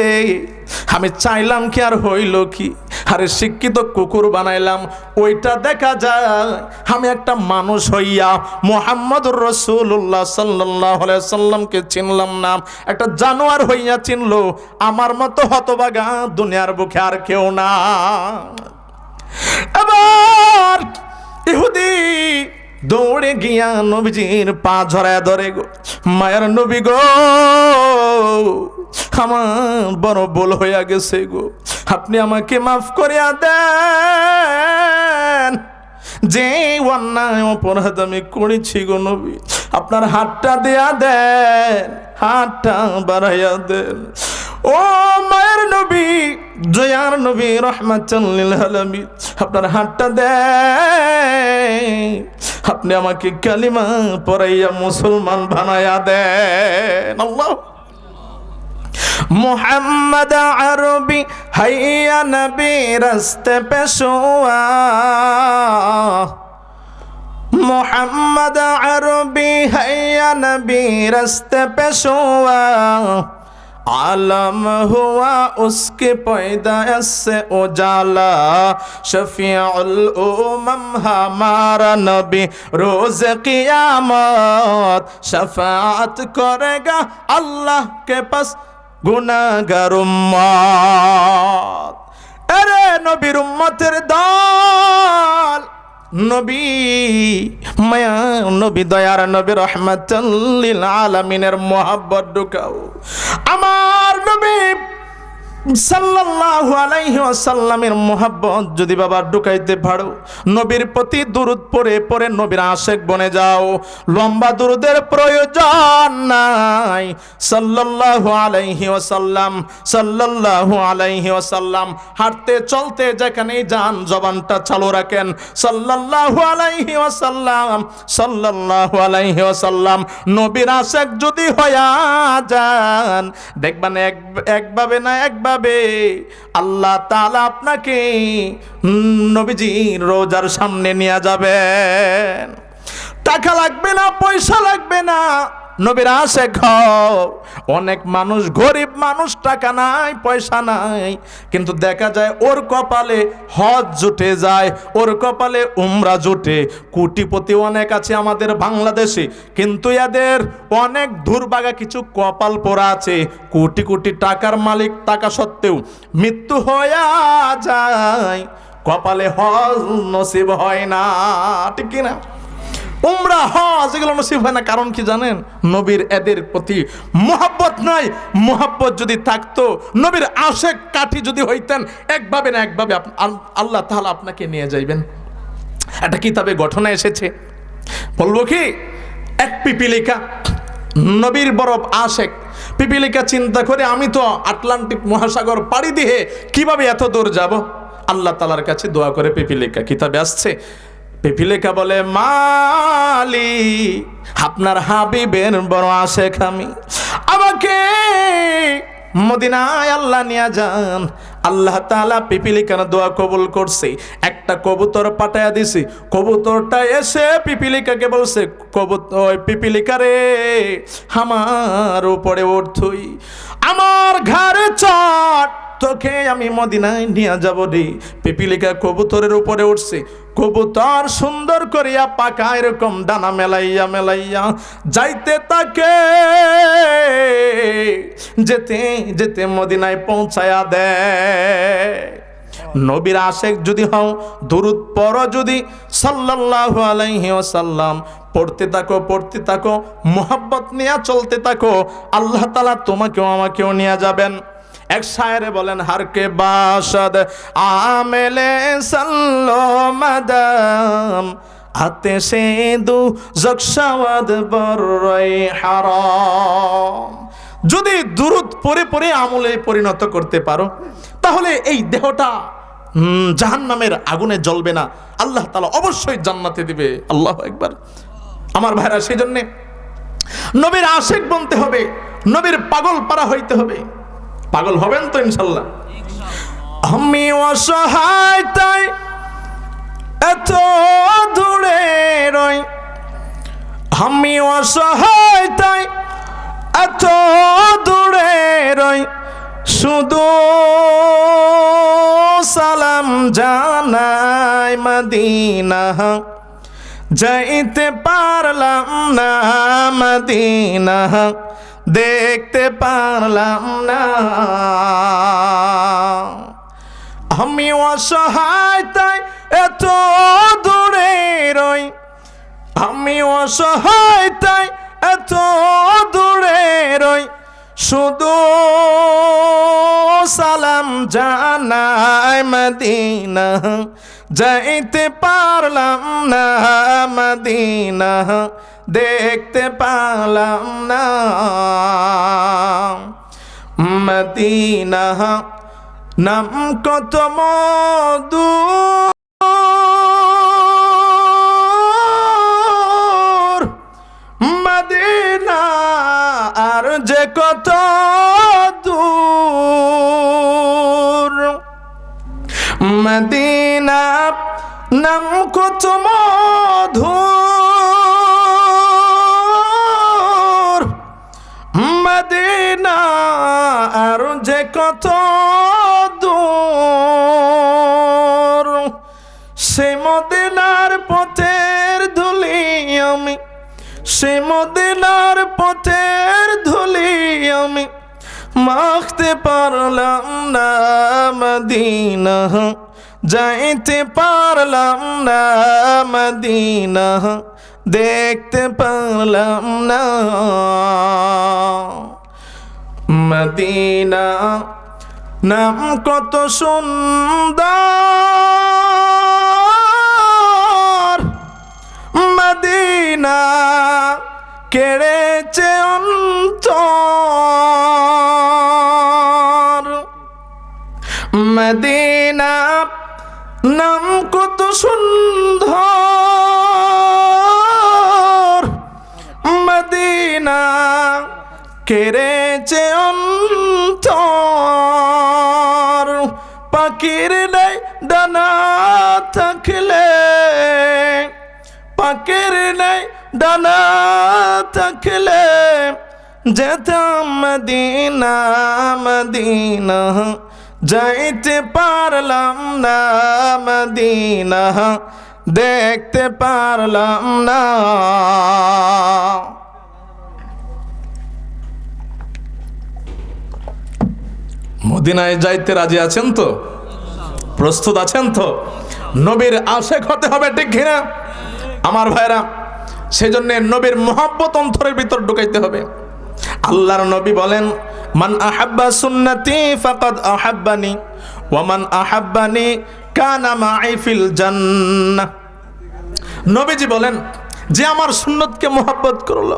আমি চাইলাম কি আর হইল কি, আরে শিক্ষিত কুকুর বানাইলাম। ওইটা দেখা যায় আমি একটা মানুষ হইয়া মুহাম্মদুর রাসূলুল্লাহ সাল্লাল্লাহু আলাইহি সাল্লামকে চিনলাম না, একটা জানোয়ার হইয়া চিনলো। আমার মতো হতভাগা দুনিয়ার বুকে আর কেউ না। এবার ইহুদি দৌড়ে গিয়া নবীজির পা ঝরায় ধরে, গো মায়ের নবী গো, আমার বড় ভুল হইয়া গেছে গো, আপনি আমাকে মাফ করিয়া দেন, যে অন্যায় অপরাধ আমি করেছি গো নবী, আপনার হাতটা দেয়া দেন, হাতটা বাড়াইয়া দেন। ও মায়ের নবী, জয়ার নবী, রাহমাতাল লিল আলামিন, আপনার হাতটা দেন, আপনি আমাকে কালিমা পড়াইয়া মুসলমান বানাইয়া দেন। আল্লাহ। মোহাম্মদ আরবি হাইয়া নবী রাস্তে পে সোয়া, মোহাম্মদ আরবি হাইয়া নবী রাস্তে পে সোয়া, आलम हुआ उसके पैदाइश से उजाला, शफीउल उम्म हमारा नबी रोज क़ियामत, शफाअत करेगा अल्लाह के पास गुनाहगार उम्मत। अरे नबीर उम्मतेर दल, নবী মায়া নবী, দয়ার নবী, রাহমাতাল লিল আলামিনের মুহাব্বত ঢুকাও। আমার নবী সাল্লাল্লাহু আলাইহি ওয়াসাল্লামের মুহাব্বত যদি বাবা ঢুকাইতে পারো, নবীর প্রতি দুরূদ পড়ে পড়ে নবীর আশিক বনে যাও। লম্বা দুরূদের প্রয়োজন নাই। সাল্লাল্লাহু আলাইহি ওয়াসাল্লাম, সাল্লাল্লাহু আলাইহি ওয়াসাল্লাম, হাঁটতে চলতে যেখানেই যান জবানটা চালু রাখেন, সাল্লাল্লাহু আলাইহি ওয়াসাল্লাম, সাল্লাল্লাহু আলাইহি ওয়াসাল্লাম। নবীর আশিক যদি হইয়া যান, দেখবেন একভাবে না একভাবে আল্লাহ তাআলা আপনাকে নবীজির রোজার সামনে নিয়ে যাবেন। টাকা লাগবে না, পয়সা লাগবে না, নবীর আশিক হও। অনেক মানুষ, গরিব মানুষ, টাকা নাই, পয়সা নাই, কিন্তু দেখা যায় ওর কপালে হজ জুটে যায়, ওর কপালে উমরা জুটে। কোটিপতি অনেক আছে আমাদের বাংলাদেশে, কিন্তু এদের অনেক দুর্ভাগা কিছু কপাল পোড়া আছে। কোটি কোটি টাকার মালিক টাকা সত্ত্বেও মৃত্যু হইয়া যায়, কপালে হজ নসিব হয় না, ঠিক কিনা? উমরা হজ এগুলো নসিব হয় না। কারণ কি জানেন? নবীর এদের প্রতি মুহাব্বত নাই। মুহাব্বত যদি থাকতো, নবীর আশিক কাঠি যদি হইতেন, একভাবে না একভাবে আল্লাহ তাআলা আপনাকে নিয়ে যাইবেন। একটা কিতাবে ঘটনা এসেছে, বলবো কি? এক পিপিলিকা, নবীর বড় আশিক। পিপিলিকা চিন্তা করে, আমি তো আটলান্টিক মহাসাগর পাড়ি দিয়ে কিভাবে এত দূর যাব? আল্লাহ তাআলার কাছে দোয়া করে পিপিলিকা, কিতাবে আসছে, পিপিলিকা বলে, মা আলী, আপনার হাবিবের বড় আশেক আমি, আমাকে মদিনায় আল্লাহ নিয়ে যান। আল্লাহ তাআলা পিপিলিকার দোয়া কবুল করছে। একটা কবুতর পাঠায়া দিছি, কবুতরটা এসে পিপিলিকাকে বলছে, কবুতর পিপিলিকা রে, আমার উপরে ওঠ তুই, আমার ঘাড়ে চট, তোকে আমি মদিনায় নিয়ে যাব রে। পিপিলিকা কবুতরের উপরে উঠছে, কবুতর সুন্দর করিয়া পাকা এরকম ডানা মেলাইয়া মেলাইয়া যাইতে তাকে, যেতে যেতে মদিনায় পৌঁছায়া দেয়। নবীর আশেক যদি হও, দুরূদ পড়ো যদি সাল্লাল্লাহু আলাইহি ওয়াসাল্লাম, পড়তে থাকো, মুহাব্বত নিয়ে চলতে থাকো, আল্লাহ তাআলা তোমাকেও আমাকেও নিয়ে যাবেন। এক শায়রে বলেন, হারকে বাসদ আমেলে সাল্লো মাদাম, হাতে সে দু জকশাওয়াদ বরই হারাম। যদি দুরূদ পড়ে পড়ে আমলে পরিণত করতে পারো, তাহলে এই দেহটা জাহান্নামের আগুনে জ্বলবে না, আল্লাহ তাআলা অবশ্যই জান্নাতে দিবে। আল্লাহু আকবার। আমার ভাইরা, সেই জন্যে নবীর আশিক বনতে হবে, নবীর পাগল পারা হইতে হবে। পাগল হবেন তো ইনশাল্লাহ। আমি অসহায় তাই এত দূরে রই, আমি অসহায় তাই এত দূরে রই, শুধু সালাম জানাই মদিনা, যাইতে পারলাম না মদিনা, দেখতে পারলাম না। আমি অসহায় তাই এত দূরে রই, আমি অসহায় তাই এত দূরে রই, শুধু সালাম জানাই মদিনা, যাইতে পারলাম না মদিনা, দেখতে পারলাম না মদিনা। নাম কত মধু, মদিনা আর যে কত দূর, মদিনা নাম কত মধুর, মদিনা আর যে কত দূর, সে মদিনার পথের ধুলি আমি, সে মদিনার পথের ধুলি আমি, মাখতে পারলাম না মদিনা, যাইতে পারলাম না মদিনা, দেখতে পারলাম না মদিনা। নাম কত সুন্দর, মদিনা কেড়েছে অন্তর, মদিনা নাম কত সুন্দর, মদিনা কেড়েছে অন্তর। পাখির নাই ডানা থাকলে, পাখির নাই ডানা থাকলে, যেতাম মদিনা মদিনা, যাইতে পারলাম না মদিনা, দেখতে পারলাম না। মদিনায় যাইতে রাজি আছেন তো? প্রস্তুত আছেন তো? নবীর আশেক হতে হবে, ঠিক কিনা আমার ভাইরা? সেজন্য নবীর মুহাব্বত অন্তরের ভিতর ঢুকাইতে হবে। আল্লাহর নবী বলেন, মান আহাব্বা সুন্নতি ফাকাদ আহাব্বানি ওয়া মান আহাব্বানি কানা মাই ফিল জান্নাহ। নবীজি বলেন, যে আমার সুন্নতকে মুহাব্বত করলো,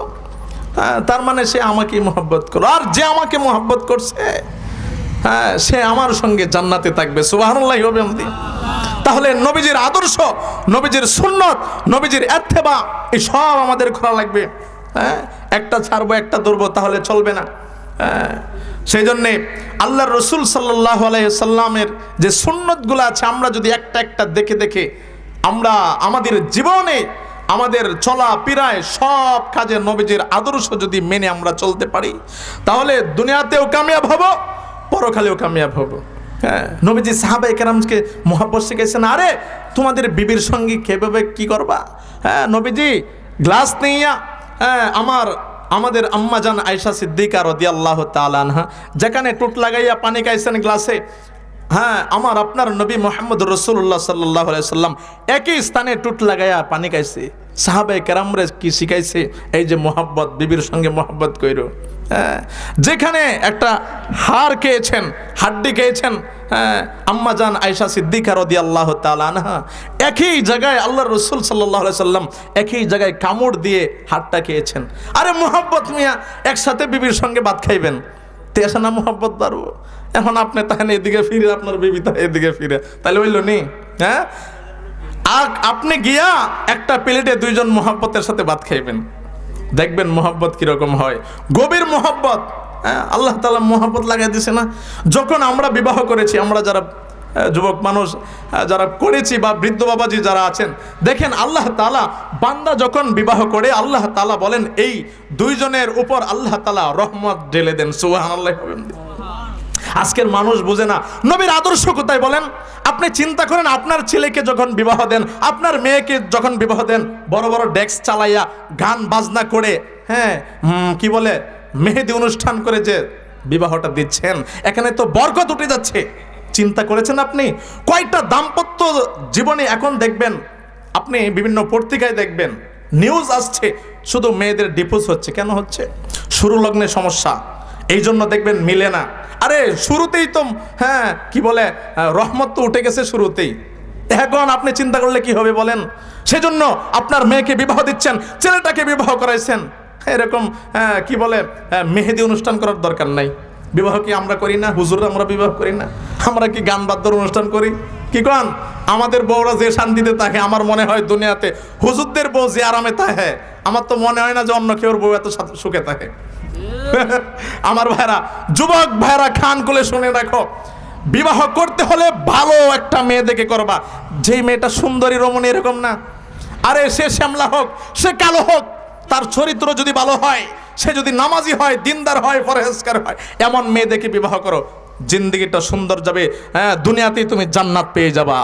তার মানে সে আমাকে মুহাব্বত করলো, আর যে আমাকে মুহাব্বত করছে, সে আমার সঙ্গে জান্নাতে থাকবে। সুবহানাল্লাহি ওয়া বিহামদিহি। তাহলে নবীজির আদর্শ, নবীজির সুন্নত, নবীজির ইত্তেবা এই সব আমাদের করা লাগবে। হ্যাঁ, একটা ছাড়বো একটা ধরবো তাহলে চলবে না। সেই জন্যে আল্লাহর রসুল সাল্লাল্লাহু আলাইহি সাল্লামের যে সুন্নতগুলো আছে আমরা যদি একটা একটা দেখে দেখে আমরা আমাদের জীবনে আমাদের চলা পিরায় সব কাজে নবীজির আদর্শ যদি মেনে আমরা চলতে পারি তাহলে দুনিয়াতেও কামিয়াব হব, পরকালেও কামিয়াব হব। হ্যাঁ, নবীজি সাহাবায়ে কেরামকে মুহাব্বত শিখাইছেন, আরে তোমাদের বিবির সঙ্গে কিভাবে কি করবা। হ্যাঁ, নবীজি গ্লাস নিয়া আমাদের আম্মাজান আয়েশা সিদ্দিকা রাদিয়াল্লাহু তাআলা আনহা যেখানে টুট লাগাইয়া পানি খাইছেন গ্লাসে, হ্যাঁ, আপনার নবী মুহাম্মদ রাসূলুল্লাহ সাল্লাল্লাহু আলাইহি সাল্লাম একই স্থানে টুট লাগাইয়া পানি খাইছে। সাহাবায়ে কেরামরে কি শিখাইছে? এই যে মুহাব্বত, বিবির সঙ্গে মুহাব্বত কইরো। হ্যাঁ, যেখানে একটা হাড় খেয়েছেন, হাড্ডি খেয়েছেন, হ্যাঁ, আম্মাজান আয়েশা সিদ্দিকা রাদিয়াল্লাহু তাআলা আনহা একই জায়গায় আল্লাহর রাসূল সাল্লাল্লাহু আলাইহি সাল্লাম একই জায়গায় কামড় দিয়ে হাড়টা খেয়েছেন। আরে মুহাব্বত মিয়া, একসাথে বিবির সঙ্গে ভাত খাইবেন, তেসা না মুহাব্বত বাড়বো। এখন আপনি তাহলে এদিকে ফিরে, আপনার বিবি তা এদিকে ফিরে, তাহলে হইল নি? হ্যাঁ, আর আপনি গিয়া একটা প্লেটে দুইজন মুহাব্বতের সাথে ভাত খাইবেন, দেখবেন মুহাব্বত কিরকম হয়, গভীর মুহাব্বত। হ্যাঁ, আল্লাহ তাআলা মুহাব্বত লাগাই দিছে না। যখন আমরা বিবাহ করেছি, আমরা যারা যুবক মানুষ যারা করেছি বা বৃদ্ধ বাবাজি যারা আছেন, দেখেন আল্লাহ তাআলা বান্দা যখন বিবাহ করে আল্লাহ তাআলা বলেন এই দুইজনের উপর আল্লাহ তাআলা রহমত ঢেলে দেন। সুবহানাল্লাহ। আজকের মানুষ বুঝে না নবীর আদর্শ কোথায় বলেন। আপনি চিন্তা করেন, আপনার ছেলেকে যখন বিবাহ দেন, আপনার মেয়েকে যখন বিবাহ দেন, বড় বড় ডেস্ক চালাইয়া গান বাজনা করে, হ্যাঁ, কি বলে মেহেদি অনুষ্ঠান করে যে বিবাহটা দিচ্ছেন, এখানে তো বরকত উঠে যাচ্ছে। চিন্তা করেছেন আপনি কয়টা দাম্পত্য জীবনে এখন দেখবেন, আপনি বিভিন্ন পত্রিকায় দেখবেন নিউজ আসছে, শুধু মেয়েদের ডিভোর্স হচ্ছে। কেন হচ্ছে? শুরু লগ্নে সমস্যা, এই জন্য দেখবেন মিলে না। আরে শুরুতেই তো, হ্যাঁ, কি বলে রহমত তো উঠে গেছে শুরুতেই। এখন আপনি চিন্তা করলে কি হবে বলেন? সেজন্য আপনার মেয়েকে বিবাহ দিচ্ছেন, ছেলেটাকে বিবাহ করাইছেন, এরকম কি বলে মেহেদি অনুষ্ঠান করার দরকার নাই। বিবাহ কি আমরা করি না? হুজুররা আমরা বিবাহ করি না? আমরা কি গান বাদ্যর অনুষ্ঠান করি? কি কন? আমাদের বউরা যে শান্তিতে থাকে, আমার মনে হয় দুনিয়াতে হুজুরদের বউ যে আরামে থাকে, আমার তো মনে হয় না যে অন্য কেউর বউ এত সুখে থাকে। আমার ভাইরা, যুবক ভাইরা, খান খুলে শুনে রাখো, বিবাহ করতে হলে ভালো একটা মেয়ে দেখে করবা। যেই মেয়েটা সুন্দরী রমণী এরকম না, আরে সে শ্যামলা হোক, সে কালো হোক, তার চরিত্র যদি ভালো হয়, সে যদি নামাজি হয়, দিনদার হয়, পরহেজগার হয়, এমন মেয়ে দেখে বিবাহ করো, জিন্দেগিটা সুন্দর যাবে। হ্যাঁ, দুনিয়াতেই তুমি জান্নাত পেয়ে যাবা।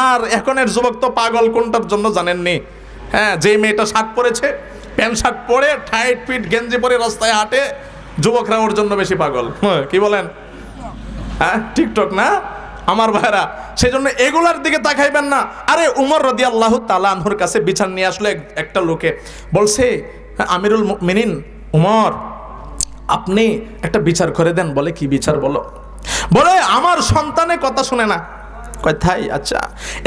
আর এখনের যুবক তো পাগল কোনটার জন্য জানেননি? হ্যাঁ, যে মেয়েটা শার্ট পরেছে, প্যান্ট শার্ট পরে টাইট ফিট গেঞ্জি পরে রাস্তায় হাঁটে, যুবকরা ওর জন্য বেশি পাগল। কি বলেন? হ্যাঁ, টিকটক না আমার ভাইরা, সেই জন্য এগুলার দিকে তাকাইবেন না। আরে উমর রাদিয়াল্লাহু তাআলা আনহুর কাছে বিচার নিয়ে আসলো একটা লোকে, বলছে, আমিরুল মুমিনিন উমর, আপনি একটা বিচার করে দেন। বলে, কি বিচার বলো? বলে, আমার সন্তানের কথা শুনে না। কয়, তাই? আচ্ছা।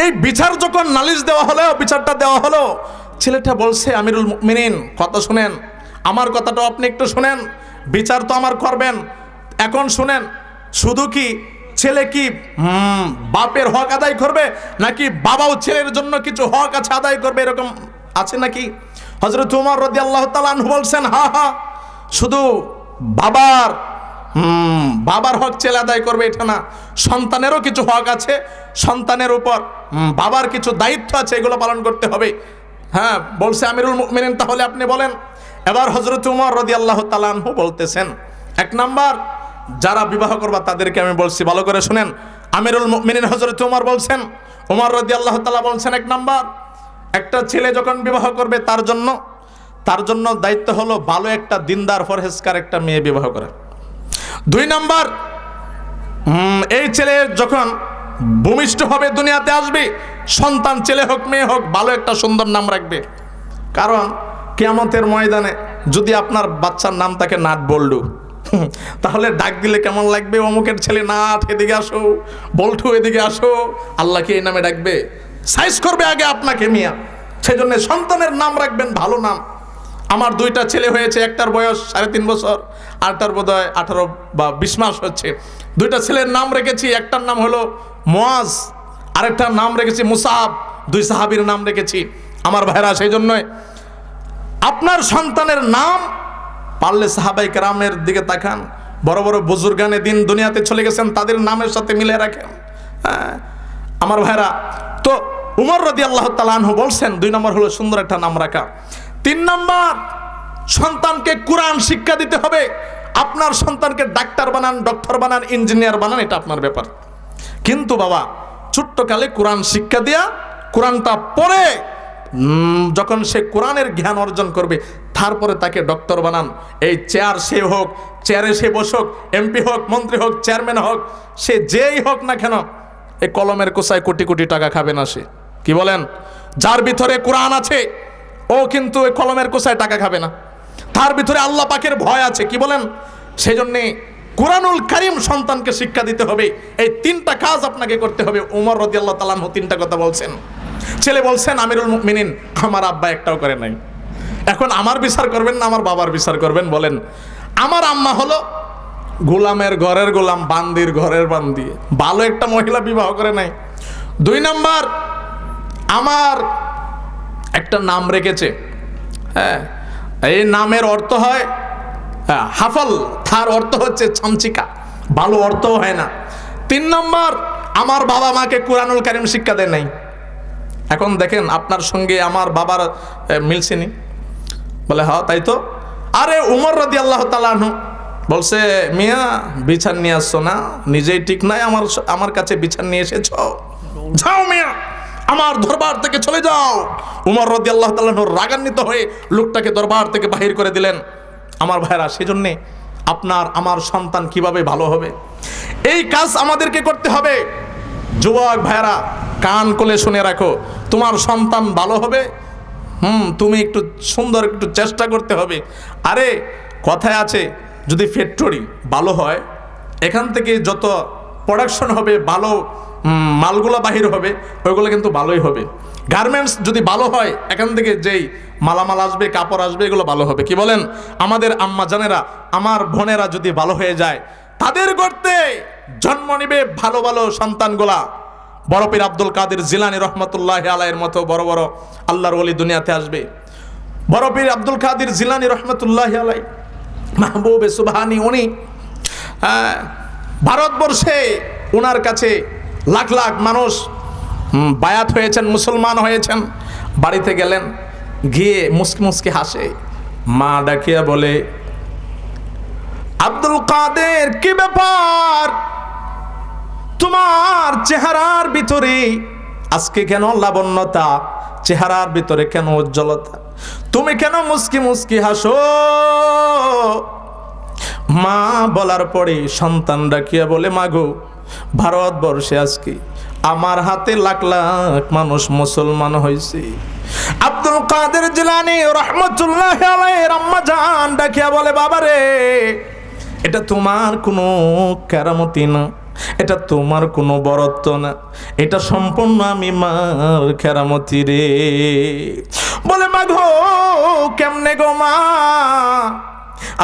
এই বিচার যখন নালিশ দেওয়া হলো, বিচারটা দেওয়া হলো, ছেলেটা বলছে, আমিরুল মুমিনিন কথা শুনেন, আমার কথাটাও আপনি একটু শুনেন, বিচার তো আমার করবেন। এখন শুনেন, শুধু কি ছেলে কি বাপের হক আদায় করবে, নাকি বাবাও ছেলের জন্য কিছু হক আছে আদায় করবে, এরকম আছে নাকি? হযরত ওমর রাদিয়াল্লাহু তাআলা আনহু বলছেন, হ্যাঁ হ্যাঁ, শুধু বাবার হক ছেলে আদায় করবে এটা না, সন্তানেরও কিছু হক আছে, সন্তানের উপর বাবার কিছু দায়িত্ব আছে, এগুলো পালন করতে হবে। হ্যাঁ, বলছে আমিরুল মুমিনিন, তাহলে আপনি বলেন। এবার হযরত ওমর রাদিয়াল্লাহু তাআলা আনহু বলতেছেন, এক নাম্বার, যারা বিবাহ করবা তাদেরকে আমি বলছি, ভালো করে শুনেন। আমিরুল মুমিনিন হযরত ওমর বলছেন, ওমর রাদিয়াল্লাহু তাআলা বলছেন, এক নাম্বার, একটা ছেলে যখন বিবাহ করবে তার জন্য দায়িত্ব হলো ভালো একটা দিনদার পরহেজগার একটা মেয়ে বিবাহ করা। দুই নাম্বার, এই ছেলে যখন ভূমিষ্ঠ হবে, দুনিয়াতে আসবে, সন্তান ছেলে হোক মেয়ে হোক, ভালো একটা সুন্দর নাম রাখবে। কারণ কিয়ামতের ময়দানে যদি আপনার বাচ্চার নাম থাকে নাট বল্টু, তাহলে ডাক দিলে কেমন লাগবে? অমুকের ছেলে নাট, এদিকে আসো, বল্টু এদিকে আসো, আল্লাহকে এই নামে ডাকবে, সাইজ করবে আগে আপনাকে মিয়া। সেই জন্য সন্তানের নাম রাখবেন ভালো নাম। আমার দুইটা ছেলে হয়েছে, একটার বয়স 3.5 বছর, আরটার বোধহয় 18 বা 20 মাস হচ্ছে। দুইটা ছেলের নাম রেখেছি, একটার নাম হলো মুয়াজ, আরেকটা নাম রেখেছি মুসাব, 2 সাহাবীর নাম রেখেছি আমার ভাইরা। সেই জন্যই আপনার সন্তানের নাম পারলে সাহাবায়ে কেরামের দিকে তাকান, বড় বড় বুজুর্গানে দিন দুনিয়াতে চলে গেছেন, তাদের নামের সাথে মিলে রাখেন। হ্যাঁ আমার ভাইরা, তো উমর রাদিয়াল্লাহু তাআলা আনহু বলছেন 2 নম্বর হলো সুন্দর একটা নাম রাখা। 3 নম্বর, সন্তানকে কোরআন শিক্ষা দিতে হবে। আপনার সন্তানকে ডাক্তার বানান, ডক্টর বানান, ইঞ্জিনিয়ার বানান, এটা আপনার ব্যাপার। কিন্তু বাবা ছোট্টকালে কোরআন শিক্ষা দেয়া, কোরআনটা পড়ে যখন সে কোরআনের জ্ঞান অর্জন করবে তারপরে তাকে ডক্টর বানান। এই চেয়ার সে হোক, চেয়ারে সে বসুক, এমপি হোক, মন্ত্রী হোক, চেয়ারম্যান হোক, সে যেই হোক না কেন, এই কলমের কোসায় কোটি কোটি টাকা খাবে না সে। কি বলেন? যার ভিতরে কোরআন আছে ও কিন্তু এই কলমের কোসায় টাকা খাবে না, তার ভিতরে আল্লাহ পাকের ভয় আছে। কি বলেন? সেই জন্যে কোরআনুল কারীম সন্তানকে শিক্ষা দিতে হবে। এই 3টা কাজ আপনাকে করতে হবে। উমর রাদিয়াল্লাহু তাআলা আনহু 3টা কথা বলছেন। ছেলে বলছেন আমিরুল মুমিনিন, আমার আব্বা একটাও করে নাই। এখন আমার বিচার করবেন না আমার বাবার বিচার করবেন? বলেন। আমার আম্মা হলো গোলামের ঘরের গোলাম, বান্দির ঘরের বান্দি, ভালো একটা মহিলা বিবাহ করে নাই। 2 নাম্বার, আমার একটা নাম রেখেছে, হ্যাঁ এই নামের অর্থ হয় হাফল, তার অর্থ হচ্ছে চামচিকা, ভালো অর্থ হয় না। 3 নম্বর, আমার বাবা মাকে কোরআনুল কারীম শিক্ষা দেয় নাই। এখন দেখেন আপনার সঙ্গে আমার বাবার মিলছেনি? বলে হ্যাঁ তাই তো। আরে উমর রাদিয়াল্লাহু তাআলা আনহু বলছে মিয়া বিছান নিয়ে আসছো না, নিজেই ঠিক নাই, আমার কাছে বিছান নিয়ে এসেছো, যাও মিয়া আমার দরবার থেকে চলে যাও। উমর রাদিয়াল্লাহু তাআলা আনহু রাগান্বিত হয়ে লোকটাকে দরবার থেকে বাহির করে দিলেন। আমার ভাইরা, সেজন্য আপনার আমার সন্তান কিভাবে ভালো হবে এই কাজ আমাদেরকে করতে হবে। যুবক ভাইরা কান খুলে শুনে রাখো, তোমার সন্তান ভালো হবে, তুমি একটু সুন্দর একটু চেষ্টা করতে হবে। আরে কথায় আছে, যদি ফ্যাক্টরি ভালো হয় এখান থেকে যত প্রোডাকশন হবে, ভালো মালগুলো বাহির হবে, ওইগুলো কিন্তু ভালোই হবে। গার্মেন্টস যদি ভালো হয় এখান থেকে যেই মালামাল আসবে, কাপড় আসবে, এগুলো ভালো হবে। কি বলেন? আমাদের আম্মা জানেরা, আমার বোনেরা যদি ভালো হয়ে যায়, তাদের গর্তে জন্ম নিবে ভালো ভালো সন্তানগুলা। বড় পীর আব্দুল কাদের জিলানী রহমতুল্লাহি আলাইহির মতো বড় বড় আল্লাহর ওলি দুনিয়াতে আসবে। বড় পীর আব্দুল কাদের জিলানী রহমতুল্লাহি আলাইহি মাহবুবে সুবহানী, উনি ভারতবর্ষে ওনার কাছে লাখ লাখ মানুষ বায়াত হয়েছেন, মুসলমান হয়েছেন। বাড়িতে গেলেন, গিয়ে মুসকি মুসকি হাসে, মা ডাকিয়া বলে আব্দুল কাদের কি ব্যাপার, তোমার চেহারার ভিতরে আজকে কেন লাবণ্যতা, চেহারার ভিতরে কেন উজ্জ্বলতা, তুমি কেন মুসকি মুসকি হাসো? মা বলার পরে সন্তান ডাকিয়া বলে মাগো, ভারতবর্ষে আজকে আমার হাতে লাখ লাখ মানুষ মুসলমান হয়েছে। আব্দুল কাদের জিলানী রহমতুল্লাহি আলাইহির আম্মা জান ডাকিয়া বলে বাবারে, এটা তোমার কোনো কেরামতি না, এটা তোমার কোনো বরত্ব না, এটা সম্পূর্ণ আমি মার কেরামতি রে। বলে মা গো কেমনে গো মা?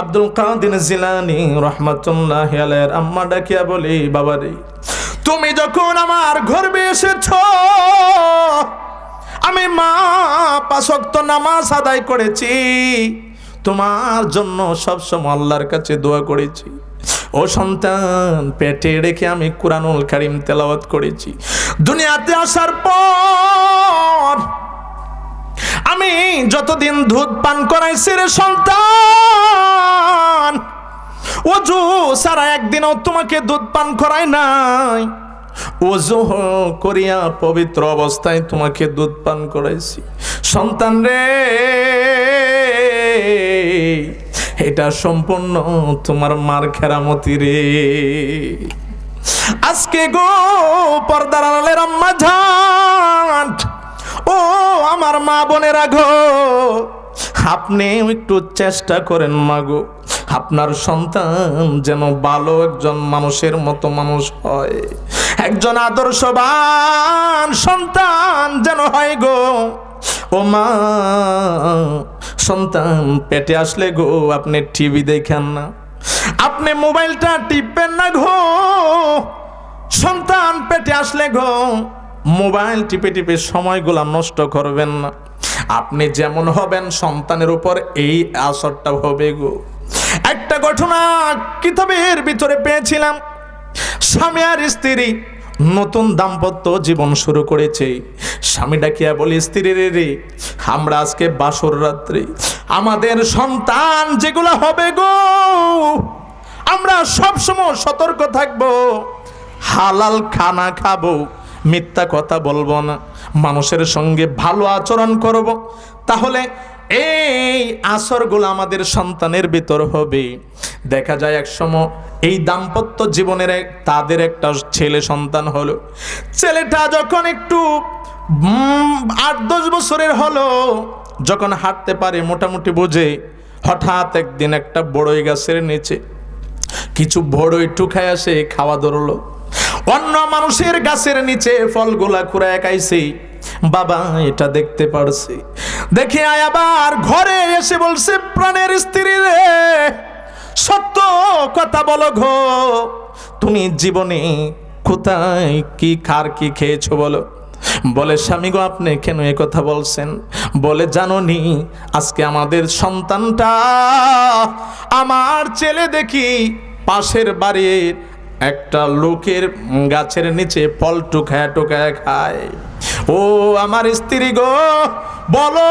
আব্দুল কাদের জিলানী রহমতুল্লাহি আলাইহির আম্মা ডাকিয়া বলে বাবারে, তুমি যখন আমার গর্ভে এসেছো, আমি মা 5 ওয়াক্ত নামাজ আদায় করেছি, তোমার জন্য সবসময় আল্লাহর কাছে দোয়া করেছি। ও সন্তান, পেটে রেখে আমি কুরআনুল কারীম তেলাওয়াত করেছি। দুনিয়াতে আসার পর আমি যতদিন দুধ পান করাইছি রে সন্তান, ওযু সারা একদিনও তোমাকে দুধ পান করাই নাই, ওযু করিয়া পবিত্র অবস্থায় তোমাকে দুধ পান করাইছি। সন্তান রে, এটা সম্পূর্ণ তোমার মার কেরামতি রে। আজকে গো পর্দার আড়ালের আম্মা জান, ও আমার মা বোনেরা গো, আপনি একটু চেষ্টা করেন মা গো, আপনার সন্তান যেন ভালো একজন মানুষের মতো মানুষ হয়, একজন আদর্শবান সন্তান যেন হয় গো। ও মা, সন্তান পেটে আসলে গো আপনি টিভি দেখেন না, আপনি মোবাইলটা টিপবেন না গো। সন্তান পেটে আসলে গো মোবাইল টিপে টিপে সময়গুলো নষ্ট করবেন না। আপনি যেমন হবেন সন্তানের উপর এই আসরটা হবে গো। একটা ঘটনা কিতাবের ভিতরে পেয়েছিলাম, স্বামী আর স্ত্রী নতুন দাম্পত্য জীবন শুরু করেছে। স্বামী ডাকিয়া বলি, স্ত্রী রে, আমরা আজকে বাসর রাত্রি আমাদের সন্তান যেগুলো হবে গো, আমরা সবসময় সতর্ক থাকবো, হালাল খানা খাবো, মিথ্যা কথা বলবো না, মানুষের সঙ্গে ভালো আচরণ করব। তাহলে এই আসরগুলো আমাদের সন্তানের ভিতর হবে। দেখা যায় এক সময় এই দাম্পত্য জীবনের তাদের একটা ছেলে সন্তান হলো। ছেলেটা যখন একটু 8-10 বছরের হলো, যখন হাঁটতে পারে, মোটামুটি বোঝে, হঠাৎ একদিন একটা বড়ই গাছের নিচে কিছু বড়ই টুকায় আসে, খাওয়া ধরলো। অন্য মানুষের গাছের নিচে ফলগুলা খুঁড়ায় খাইছে, বাবা এটা দেখতে পারছি। দেখে আবার ঘরে এসে বলছে, প্রাণের স্ত্রী রে, সত্য কথা বলো গো, তুমি জীবনে কোথায় কি খেয়েছো বলো। বলে, স্বামী গো, আপনি কেন এ কথা বলছেন? বলে, জানো নি আজকে আমাদের সন্তানটা, আমার ছেলে দেখি পাশের বাড়ির একটা লোকের গাছের নিচে ফল টোকায় খায়। ও আমার স্ত্রী গো, বলো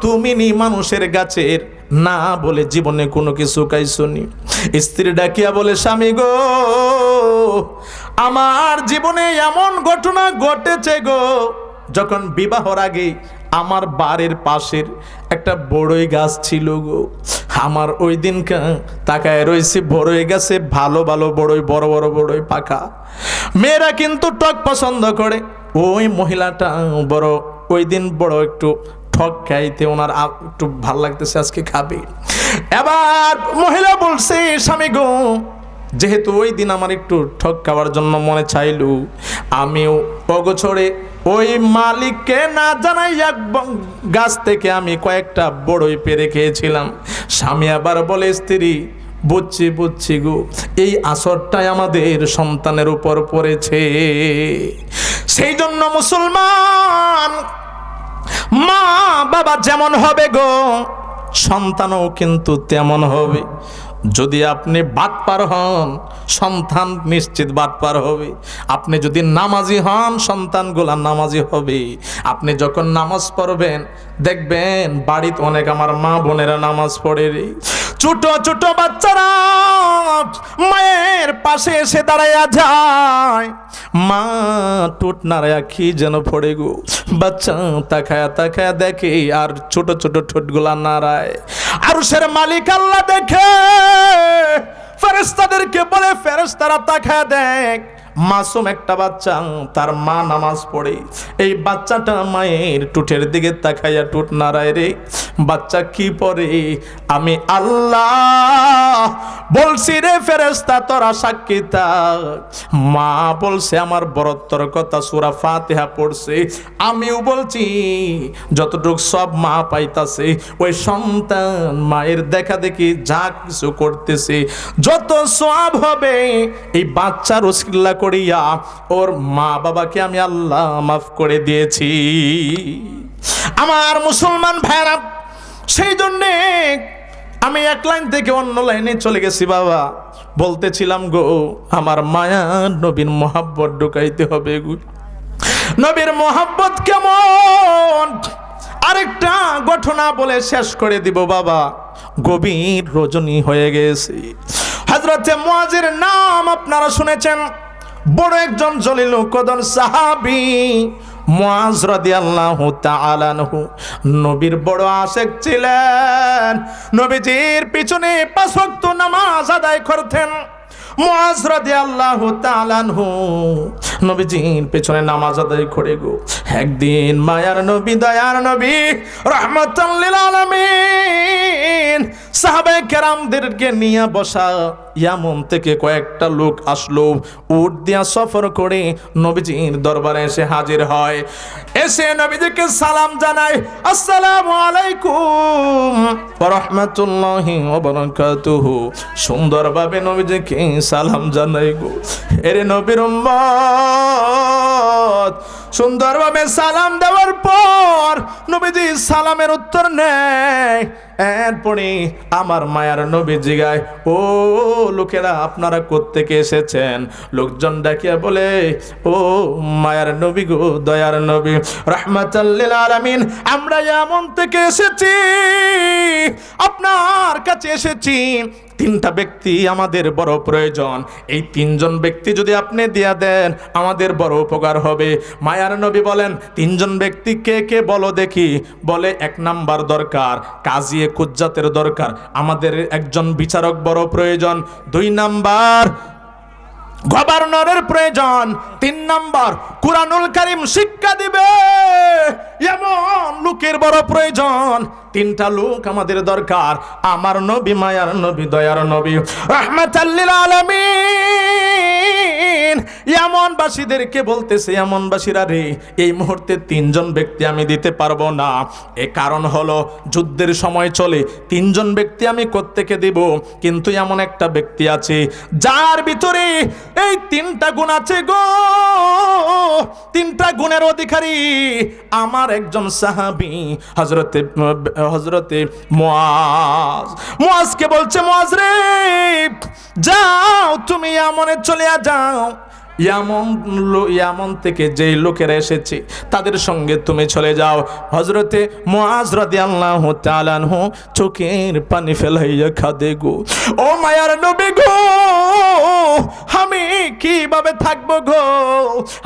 তুমি নি মানুষের গাছের না বলে জীবনে কোনো কিছু খাইছনি? স্ত্রী ডাকিয়া বলে, স্বামী গো, আমার জীবনে এমন ঘটনা ঘটেছে গো, যখন বিবাহর আগে আমার বাড়ির পাশের একটা বড়ই গাছ ছিল গো, আমার ওই দিন তাকায় রয়েছে বড়ই গাছে ভালো ভালো বড়ই, বড় বড় বড়ই পাকা। মেয়েরা কিন্তু টক পছন্দ করে, ওই মহিলাটা বড় ওই দিন বড় একটু ঠক খাইতে ওনার একটু ভাল লাগতেছে, আজকে খাবে। এবার মহিলা বলছে, স্বামী গো, যেহেতু ওই দিন আমার একটু ঠক খাওয়ার জন্য মনে চাইলু, আমিও অগোছরে ওই মালিককে না জানাই এক গাছ থেকে আমি কয়েকটা বড়ই পেরে খেয়েছিলাম। স্বামী আবার বলে, স্ত্রী বুঝছি গো, এই আসরটাই আমাদের সন্তানের উপর পড়েছে। সেই জন্য মুসলমান মা বাবা যেমন হবে গো, সন্তানও কিন্তু তেমন হবে। যদি আপনি বাটপার হন, সন্তান নিশ্চিত বাটপার হবে। আপনি যদি নামাজি হন, সন্তানগুলা নামাজি হবে। আপনি যখন নামাজ পড়বেন, দেখবেন বাড়িতে অনেক আমার মা বোনেরা নামাজ পড়ে রে, ছোট ছোট বাচ্চারা মায়ের পাশে এসে দাঁড়াইয়া যায়, মা টুট নাড়ায়া কি যেন পড়ে গো, বাচ্চা তাকায়া দেখে আর ছোট ছোট ঠোঁটগুলা নাড়ায়। আরশের মালিক আল্লাহ দেখে, ফেরেশতাদেরকে বলে, ফেরেশতারা তাকায়া দেখ, মাসুম একটা বাচ্চা, তার মা নামাজ পড়ে, এই বাচ্চাটা মায়ের টুটের দিকে তাকাইয়া টুট নাড়ায় রে। বাচ্চা কি পড়ে? আমি আল্লাহ বলছি রে ফেরেশতা, তোরা সাক্ষী থাক। মা বলছে আমার বরত্বর কথা, সূরা ফাতিহা পড়ছে, আমিও বলছি, যতটুক সব মা পাইতাছে, ওই সন্তান মায়ের দেখা দেখি যা কিছু করতেছে, যত সওয়াব হবে এই বাচ্চার ওসিলা করিয়া ওর মা বাবাকে আমি আল্লাহ মাফ করে দিয়েছি। আমার মুসলমান ভাইরা, সেই জন্যে আমি এক লাইন থেকে অন্য লাইনে চলে গেছি বাবা। বলতেছিলাম গো, আমার মায়া নবীর মোহাব্বত ঢুকাইতে হবে গো। নবীর মোহাব্বত কেমন, আরেকটা ঘটনা বলে শেষ করে দিব বাবা। গভীর রজনী হয়ে গেছে। হযরতে মুআজের নাম আপনারা শুনেছেন, বড় একজন জলিল কদর সাহাবী মুআজ রাদিয়াল্লাহু তাআলা আনহু নবীর বড় আশিক ছিলেন। নবীজির পিছনে 5 ওয়াক্ত নামাজ আদায় করতেন। মুআজ রাদিয়াল্লাহু তাআলা আনহু নবীজির পেছনে নামাজ আদায় করে গো, একদিন মায়ার নবী, দয়ার নবী, রাহমাতাল লিল আলামিন সাহাবায়ে কেরামদেরকে নিয়ে বসা, ইয়ামন থেকে কয়েকটা লোক আসলো, উট দিয়া সফর করে নবীজির দরবারে এসে হাজির হয়। এসে নবীজিকে সালাম জানায়, আসসালামু আলাইকুম ওয়া রাহমাতুল্লাহি ওয়া বারাকাতুহু। সুন্দরভাবে নবীজিকে সালাম জানাই গো। এরে নবীর উম্মত, উম্মত। সুন্দরভাবে সালাম দেওয়ার পর নবীজি সালামের উত্তর নেয়। এরপরে আমার মায়ার নবী জিগায়, ও লোকেরা আপনারা কোত্থেকে এসেছেন? লোকজন ডাকিয়া বলে, ও মায়ার নবী গো, দয়ার নবী, রাহমাতাল লিল আলামিন, আমরা ইয়ামন থেকে এসেছি, আপনার কাছে এসেছি। তিনটা ব্যক্তি আমাদের বড় প্রয়োজন, এই তিনজন ব্যক্তি যদি আপনি দিয়া দেন আমাদের বড় উপকার হবে। মায়ার নবী বলেন, তিনজন ব্যক্তি কে কে বলো দেখি। বলে, এক নাম্বার দরকার কাজী কুজ্জাতের দরকার, আমাদের একজন বিচারক বড় প্রয়োজন। দুই নাম্বার গভর্নরের প্রয়োজন। তিন নাম্বার কুরআনুল কারীম শিক্ষা দিবে এমন লোকের বড় প্রয়োজন। তিনটা লোক আমাদের দরকার। আমার নবী, মায়ার নবী, দয়ার নবী, রাহমাতাল লিল আলামিন ইয়ামনবাসীদেরকে বলতেছে, ইয়ামনবাসীরা রে, এই মুহূর্তে তিনজন ব্যক্তি আমি দিতে পারবো না। এ কারণ হলো যুদ্ধের সময় চলে, তিনজন ব্যক্তি আমি কোত্থেকে দিব? কিন্তু এমন একটা ব্যক্তি আছে যার ভিতরে এই তিনটা গুণ আছে গো, তিনটা গুণের অধিকারী আমার একজন সাহাবী হযরতে মুআজকে বলছে, মুআজ রে, যাও তুমি ইয়ামনে চলে যাও, ইয়ামন থেকে যেই লোকেরা এসেছে তাদের সঙ্গে তুমি চলে যাও। হযরতে মুআজ রাদিয়াল্লাহু তাআলা আনহু চোখের পানি ফেলাইয়া কাঁদে গো, ও মায়ার নবী গো, আমি কিভাবে থাকবো গো?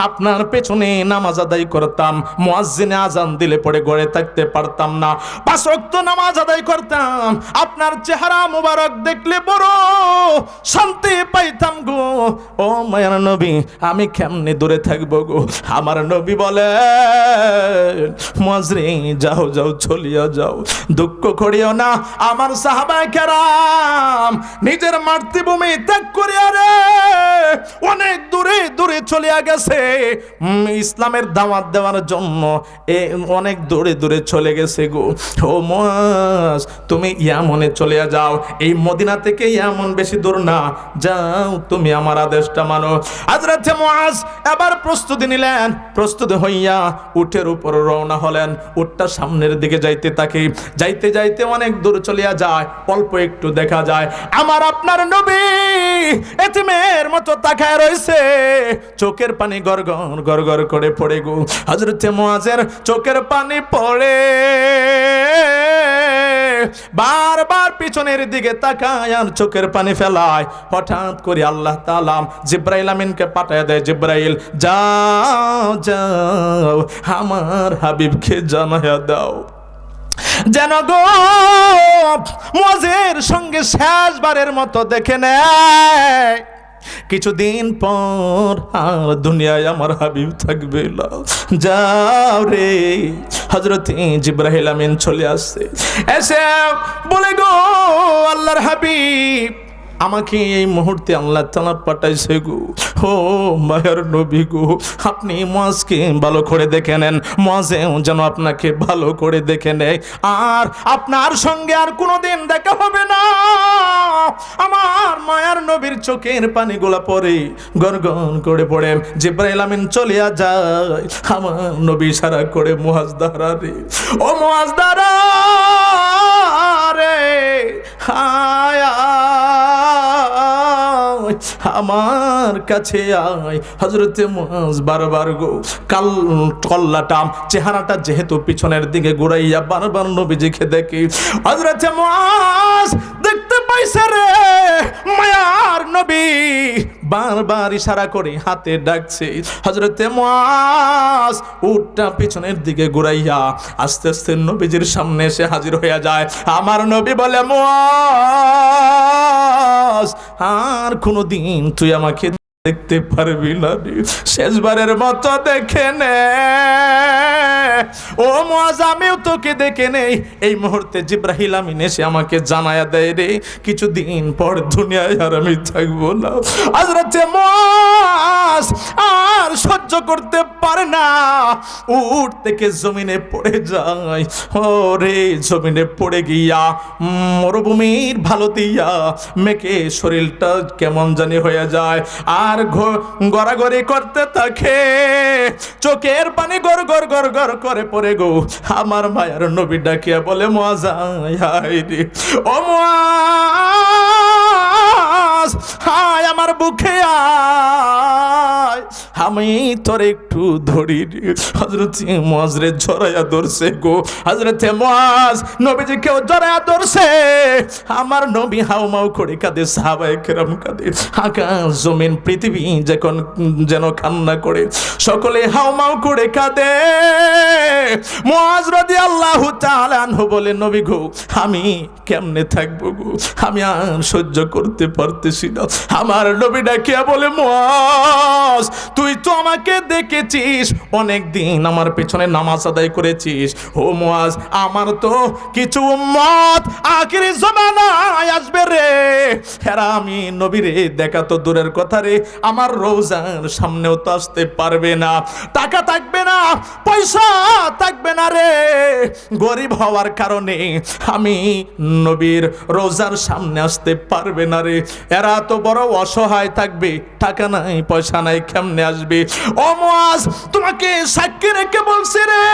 আপনার পেছনে নামাজ আদায় করতাম, মুয়াজ্জিনে আজান দিলে পরে ঘরে থাকতে পারতাম না, 5 ওয়াক্ত নামাজ আদায় করতাম, আপনার চেহারা মুবারক দেখলে বড় শান্তি পাইতাম গো। ও মায়ার নবী, আমি কেমনে দূরে থাকবো গো? আমার নবী বলে, মুআজ রে, যাও যাও, চলিয়া যাও, দুঃখ করিও না। আমার সাহাবায়ে কেরাম নিজের মাতৃভূমি ত্যাগ করিয়া রে অনেক দূরে দূরে চলিয়া গেছে ইসলামের দাওয়াত দেওয়ার জন্য, অনেক দূরে দূরে চলে গেছে গো। ও মুআজ, তুমি ইয়ামনে চলে যাও, এই মদিনা থেকে ইয়ামন বেশি দূর না, যাও তুমি আমার আদেশটা মানো। হযরত মুআজ এবার প্রস্তুতি নিলেন, প্রস্তুত হইয়া উটের উপর রওনা হলেন। উটটা সামনের দিকে যাইতে থাকে, যাইতে যাইতে অনেক দূর চলিয়া যায়, অল্প একটু দেখা যায় আমার আপনার নবী এতিমের মতো তাকায় রইছে, চোখের পানি গড়গড় গড়গড় করে পড়ে গো। হযরত মুআজের চোখের পানি পড়ে, বারবার পিছনের দিকে তাকায় আর চোখের পানি ফেলায়। হঠাৎ করে আল্লাহ তাআলা জিবরাইল আমিনকে পাঠায় দেয়, জিবরাইল, যাও যাও, আমার হাবিবকে জানায়া দাও যেন গো মুআজের সঙ্গে শেষবারের মতো দেখে নেয়। কিছুদিন পর আর দুনিয়ায় আমার হাবিব থাকবে না, যাও রে। হযরত জিবরাইল আমিন চলে আসছে, এসে বলে গো, আল্লাহর হাবিব, আমাকে এই মুহূর্তে আল্লাহ তাআলা পাঠাইছে গো। ও মায়ার নবী গো, আপনি মুআজকে ভালো করে দেখে নেন, মুআজেও যেন আপনাকে ভালো করে দেখে নেয়, আর আপনার সঙ্গে আর কোনোদিন দেখা হবে না। আমার মায়ার নবীর চোখের পানিগুলা পড়ে গড়গড় করে পড়ে। জিবরাইল আমিন চলিয়া যায়, আমার নবী ইশারা করে, মুআজ দাঁড়া রে, ও মুআজ দাঁড়া রে, হায় আমার কাছে আয়। হযরতে মুআজ বারবার গো কল্লাটা চেহারাটা যেহেতু পিছনের দিকে ঘুরাইয়া বারবার নবীজিকে দেখে, হযরতে মুআজ দেখতে পাইছে রে মায়ার নবী বারবার ইশারা করে হাতে ডাকছে। হযরতে মুআজ উটটা পিছনের দিকে ঘুরাইয়া আস্তে আস্তে নবীজির সামনে এসে হাজির হয়ে যায়। আমার নবী বলে, মুআজ, আর কোনদিন তুই আমাকে দেখতে পারবি না রে, শেষবারের মতো দেখে নে। ও মুআজ, আমিও তোকে দেখে নেই। এই মুহূর্তে জিবরাইল আমিন এসে আমাকে জানায়া দেয় রে, কিছুদিন পর দুনিয়ায় আর আমি থাকবো না। হযরতে মুআজ আর সহ্য করতে পারে না, উট থেকে জমিনে পড়ে যায়। ওরে জমিনে পড়ে গিয়া মরুভূমির ভালো দিয়া মেকে শরীরটা কেমন জানি হয়ে যায়, আর গড়াগড়ি করতে থাকে, চোখের পানি গড় গড় গড় গড় করে পড়ে গো। আমার মায়ের নবী ডাকিয়া বলে মুয়াজ, হায় রে ও মুয়াজ, হায় আমার বুকে আয়, আমি তোর একটু ধরি। হযরত মুয়াজ রে জড়াইয়া ধরছে গো। হযরত মুয়াজ নবীজি কেউ জড়াইয়া ধরছে, আমার নবী হাউমাউ করে কাঁদে, সাহাবায়ে কেরাম কাঁদে, আকাশ জমিন পৃথিবী যখন যেন কান্না করে, সকলে হাউমাউ করে কাঁদে। মুয়াজ রাদিয়াল্লাহু তাআলা আনহু বলে, নবী গো আমি কেমনে থাকবো গো, আমি আর সহ্য করতে পারতেছি না। আমার নবী ডাকিয়া বলে, মুয়াজ তুই তো আমাকে দেখেছিস, অনেক দিন আমার পেছনে নামাজ আদায় করেছিস। ও মুয়াজ, আমার তো কিছু উম্মত আখিরি জামানায় আসবে রে, এরা আমি নবীরে দেখা তো দূরের কথা রে, আমার রওজার সামনেও তো আসতে পারবে না, টাকা থাকবে না, পয়সা থাকবে না রে, গরিব হওয়ার কারণে আমি নবীর রওজার সামনে আসতে পারবে না রে, এরা তো বড় অসহায় থাকবে, টাকা নাই পয়সা নাই, কেমনে আসবে? ও মুয়াজ তোমাকে সাক্ষী রেখে বলছি রে,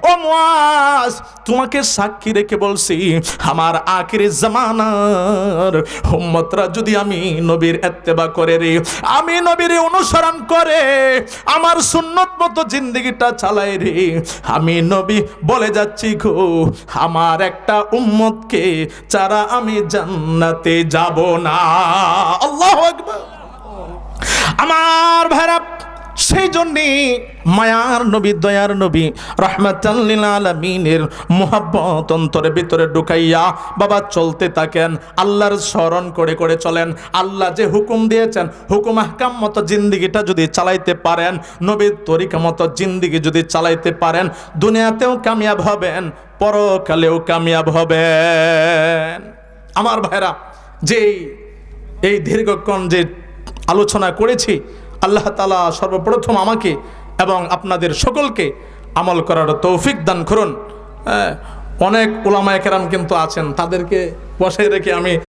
ও মুয়াজ তোমাকে সাক্ষী রেখে বলছি, আমার আখিরি জামানার উম্মতরা যদি আমি নবীর ইত্তেবা করে রে, আমি নবীর অনুসরণ করে আমার সুন্নত মতো জিন্দেগিটা চালাই রে, আমি নবী বলে যাচ্ছি গো, আমার একটা উম্মতকে ছাড়া আমি জান্নাতে যাব না। আল্লাহু আকবার। আমার ভাইরা, সেই জন্যে মায়ার নবী, দয়ার নবী, রাহমাতাল লিল আলামিনের মুহাব্বত অন্তরের ভিতরে ঢুকাইয়া বাবা চলতে থাকেন, আল্লাহর স্মরণ করে করে চলেন। আল্লাহ যে হুকুম দিয়েছেন, হুকুম আহকাম মতো জিন্দিগিটা যদি চালাইতে পারেন, নবীর তরিকা মতো জিন্দিগি যদি চালাইতে পারেন, দুনিয়াতেও কামিয়াব হবেন, পরকালেও কামিয়াব হবেন। আমার ভাইরা, যে এই দীর্ঘক্ষণ যে আলোচনা করেছি, আল্লাহ তাআলা সর্বপ্রথম আমাকে এবং আপনাদের সকলকে আমল করার তৌফিক দান করুন। অনেক উলামায়ে কেরাম কিন্তু আছেন, তাদেরকে বসায় রেখে আমি